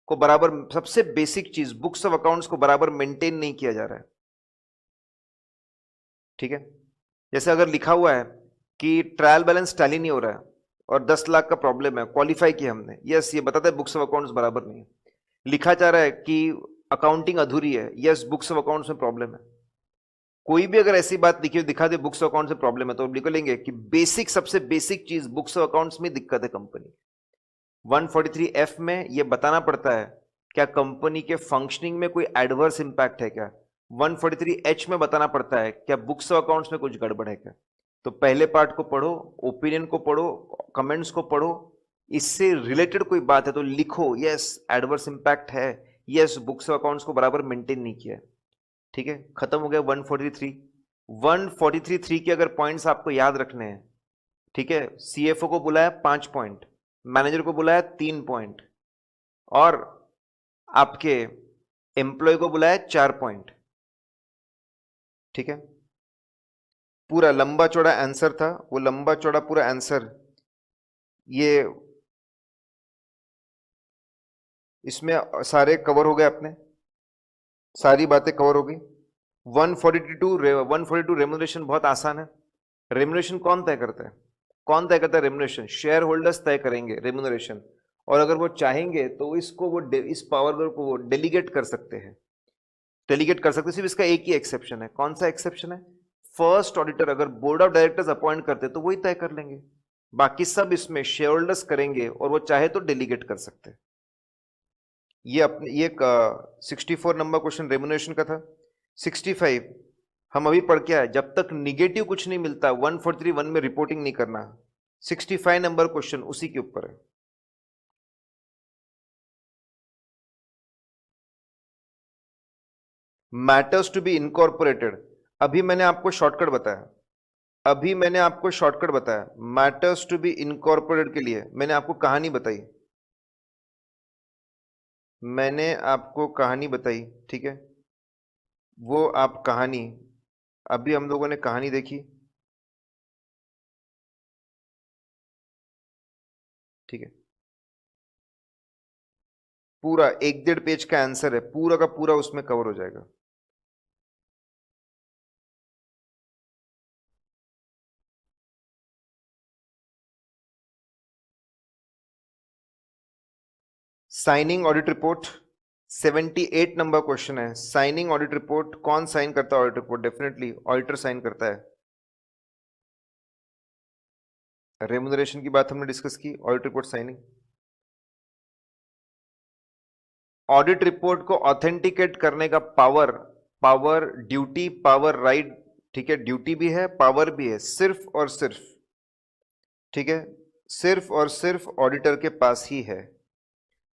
Speaker 1: को बराबर, सबसे बेसिक चीज बुक्स ऑफ अकाउंट्स को बराबर मेंटेन नहीं किया जा रहा है। ठीक है, जैसे अगर लिखा हुआ है कि ट्रायल बैलेंस टैली नहीं हो रहा है और 10 लाख का प्रॉब्लम है, क्वालिफाई किया हमने, यस ये बताता है बुक्स ऑफ अकाउंट्स बराबर नहीं है। लिखा जा रहा है कि अकाउंटिंग अधूरी है, यस बुक्स ऑफ अकाउंट्स में प्रॉब्लम है। कोई भी अगर ऐसी बात लिखी दिखा दे बुक्स ऑफ अकाउंट्स में प्रॉब्लम है, तो लिख लेंगे कि बेसिक, सबसे बेसिक चीज बुक्स ऑफ अकाउंट्स में दिक्कत है कंपनी। 143F में यह बताना पड़ता है क्या कंपनी के फंक्शनिंग में कोई एडवर्स इंपैक्ट है क्या, 143H में बताना पड़ता है क्या बुक्स ऑफ अकाउंट्स में कुछ गड़बड़ है क्या। तो पहले पार्ट को पढ़ो, ओपिनियन को पढ़ो, कमेंट्स को पढ़ो, इससे रिलेटेड कोई बात है तो लिखो यस एडवर्स इंपैक्ट है, यस बुक्स ऑफ अकाउंट्स को बराबर मेंटेन नहीं किया है। ठीक है, खत्म हो गया 143। 143 के अगर पॉइंट्स आपको याद रखने हैं, ठीक है, सीएफओ को बुलाया 5 पॉइंट, मैनेजर को बुलाया 3 पॉइंट और आपके एम्प्लॉय को बुलाया 4 पॉइंट। ठीक है, पूरा लंबा चौड़ा आंसर था, वो लंबा चौड़ा पूरा आंसर ये इसमें सारे कवर हो गए, अपने सारी बातें कवर हो गई। 142 रेम्युनरेशन बहुत आसान है। रेम्युनरेशन कौन तय करता है, कौन तय करता है रेम्युनरेशन, शेयर होल्डर्स तय करेंगे रेम्युनरेशन, और अगर वो चाहेंगे तो इसको वो इस पावर को वो डेलीगेट कर सकते हैं, डेलीगेट कर सकते हैं। सिर्फ इसका एक ही एक्सेप्शन है, कौन सा एक्सेप्शन है, फर्स्ट ऑडिटर अगर बोर्ड ऑफ डायरेक्टर्स अपॉइंट करते तो वही तय कर लेंगे, बाकी सब इसमें शेयर होल्डर्स करेंगे और वो चाहे तो डेलीगेट कर सकते हैं। ये अपने ये 64 नंबर क्वेश्चन रेम्युनरेशन का था। 65 हम अभी पढ़ के आए, जब तक निगेटिव कुछ नहीं मिलता 143(1) में रिपोर्टिंग नहीं करना। 65 नंबर क्वेश्चन उसी के ऊपर है। मैटर्स टू बी इनकॉर्पोरेटेड, अभी मैंने आपको शॉर्टकट बताया, अभी मैंने आपको शॉर्टकट बताया, मैटर्स टू बी इनकॉर्पोरेटेड के लिए मैंने आपको कहानी बताई, मैंने आपको कहानी बताई, ठीक है, वो आप कहानी, अभी हम लोगों ने कहानी देखी, ठीक है, पूरा 1-1.5 पेज का आंसर है, पूरा का पूरा उसमें कवर हो जाएगा। Signing audit report 78 number question है। साइनिंग ऑडिट रिपोर्ट कौन साइन करता है, audit report definitely auditor sign करता है। रेम्युनरेशन की बात हमने डिस्कस की, audit report signing. Audit report को ऑथेंटिकेट करने का power, power duty, power right, ठीक है, ड्यूटी भी है पावर भी है, सिर्फ और सिर्फ, ठीक है, सिर्फ और सिर्फ ऑडिटर के पास ही है।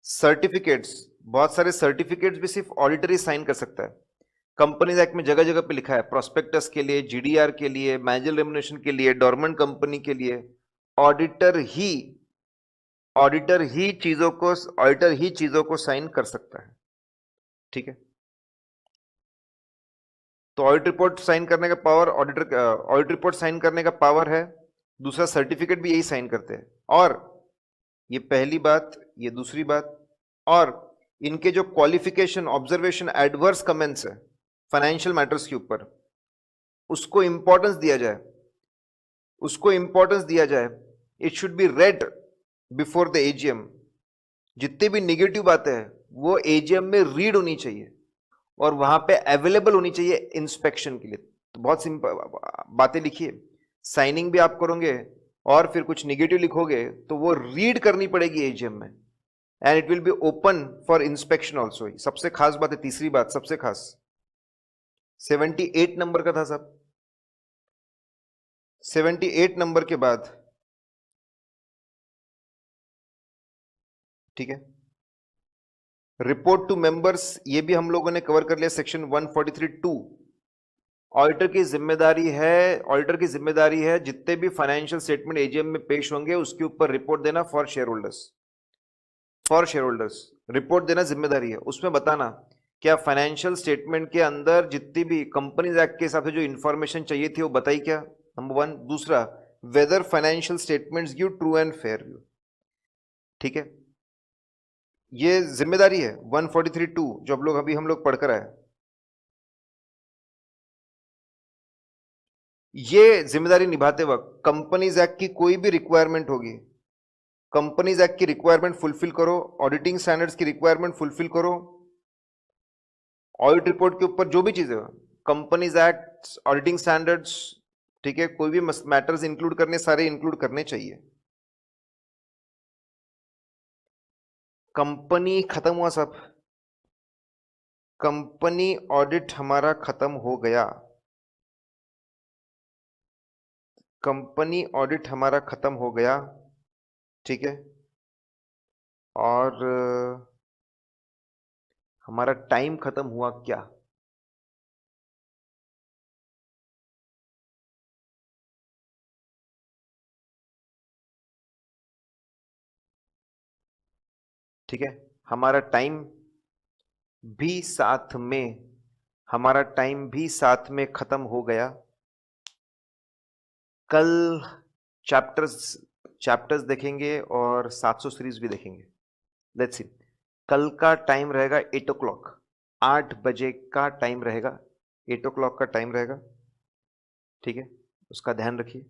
Speaker 1: सर्टिफिकेट्स, बहुत सारे सर्टिफिकेट्स भी सिर्फ ऑडिटर ही साइन कर सकता है। कंपनीज एक्ट में जगह जगह पे लिखा है, प्रोस्पेक्टस के लिए, जीडीआर के लिए, मैनेजर रेम्युनरेशन के लिए, डोरमेंट कंपनी के लिए, ऑडिटर ही, ऑडिटर ही चीजों को, ऑडिटर ही चीजों को साइन कर सकता है। ठीक है, तो ऑडिट रिपोर्ट साइन करने का पावर ऑडिट रिपोर्ट साइन करने का पावर है, दूसरा सर्टिफिकेट भी यही साइन करते हैं। और ये पहली बात, ये दूसरी बात, और इनके जो क्वालिफिकेशन, ऑब्जर्वेशन, एडवर्स कमेंट्स है फाइनेंशियल मैटर्स के ऊपर, उसको इंपॉर्टेंस दिया जाए, उसको इंपॉर्टेंस दिया जाए। It should be red before the AGM. जितनी भी निगेटिव बातें हैं वो एजीएम में रीड होनी चाहिए और वहां पे अवेलेबल होनी चाहिए इंस्पेक्शन के लिए। तो बहुत सिंपल बातें लिखिए, साइनिंग भी आप करोगे और फिर कुछ निगेटिव लिखोगे तो वो रीड करनी पड़ेगी एजीएम में, and it will be open for inspection also. सबसे खास बात है, तीसरी बात सबसे खास, 78 नंबर का था साहब। 78 नंबर के बाद, ठीक है, रिपोर्ट टू मेंबर्स, ये भी हम लोगों ने कवर कर लिया सेक्शन 143(2). ऑडिटर की जिम्मेदारी है जितने भी फाइनेंशियल स्टेटमेंट एजीएम में पेश होंगे उसके ऊपर रिपोर्ट देना फॉर शेयर होल्डर्स। रिपोर्ट देना जिम्मेदारी है। उसमें बताना क्या फाइनेंशियल स्टेटमेंट के अंदर जितनी भी कंपनीज एक्ट के हिसाब से जो इंफॉर्मेशन चाहिए थी वो बताई क्या, नंबर 1। दूसरा, weather financial statements give true and fair view. ठीक है, ये जिम्मेदारी है 143(2) जो हम लोग पढ़कर आए। ये जिम्मेदारी निभाते वक्त कंपनीज एक्ट की कोई भी रिक्वायरमेंट होगी, कंपनीज एक्ट की रिक्वायरमेंट फुलफिल करो, ऑडिटिंग स्टैंडर्ड्स की रिक्वायरमेंट फुलफिल करो, ऑडिट रिपोर्ट के ऊपर जो भी चीजें, कंपनीज एक्ट, ऑडिटिंग स्टैंडर्ड्स, ठीक है, कोई भी मैटर्स इंक्लूड करने, सारे इंक्लूड करने चाहिए। कंपनी खत्म हुआ सब, कंपनी ऑडिट हमारा खत्म हो गया, कंपनी ऑडिट हमारा खत्म हो गया, ठीक है। और हमारा टाइम खत्म हुआ क्या, ठीक है, हमारा टाइम भी साथ में खत्म हो गया। कल चैप्टर्स देखेंगे और 700 सीरीज भी देखेंगे। लेट्स सी, कल का टाइम रहेगा 8 o'clock, 8 बजे का टाइम रहेगा, 8 o'clock का टाइम रहेगा, ठीक है, उसका ध्यान रखिए।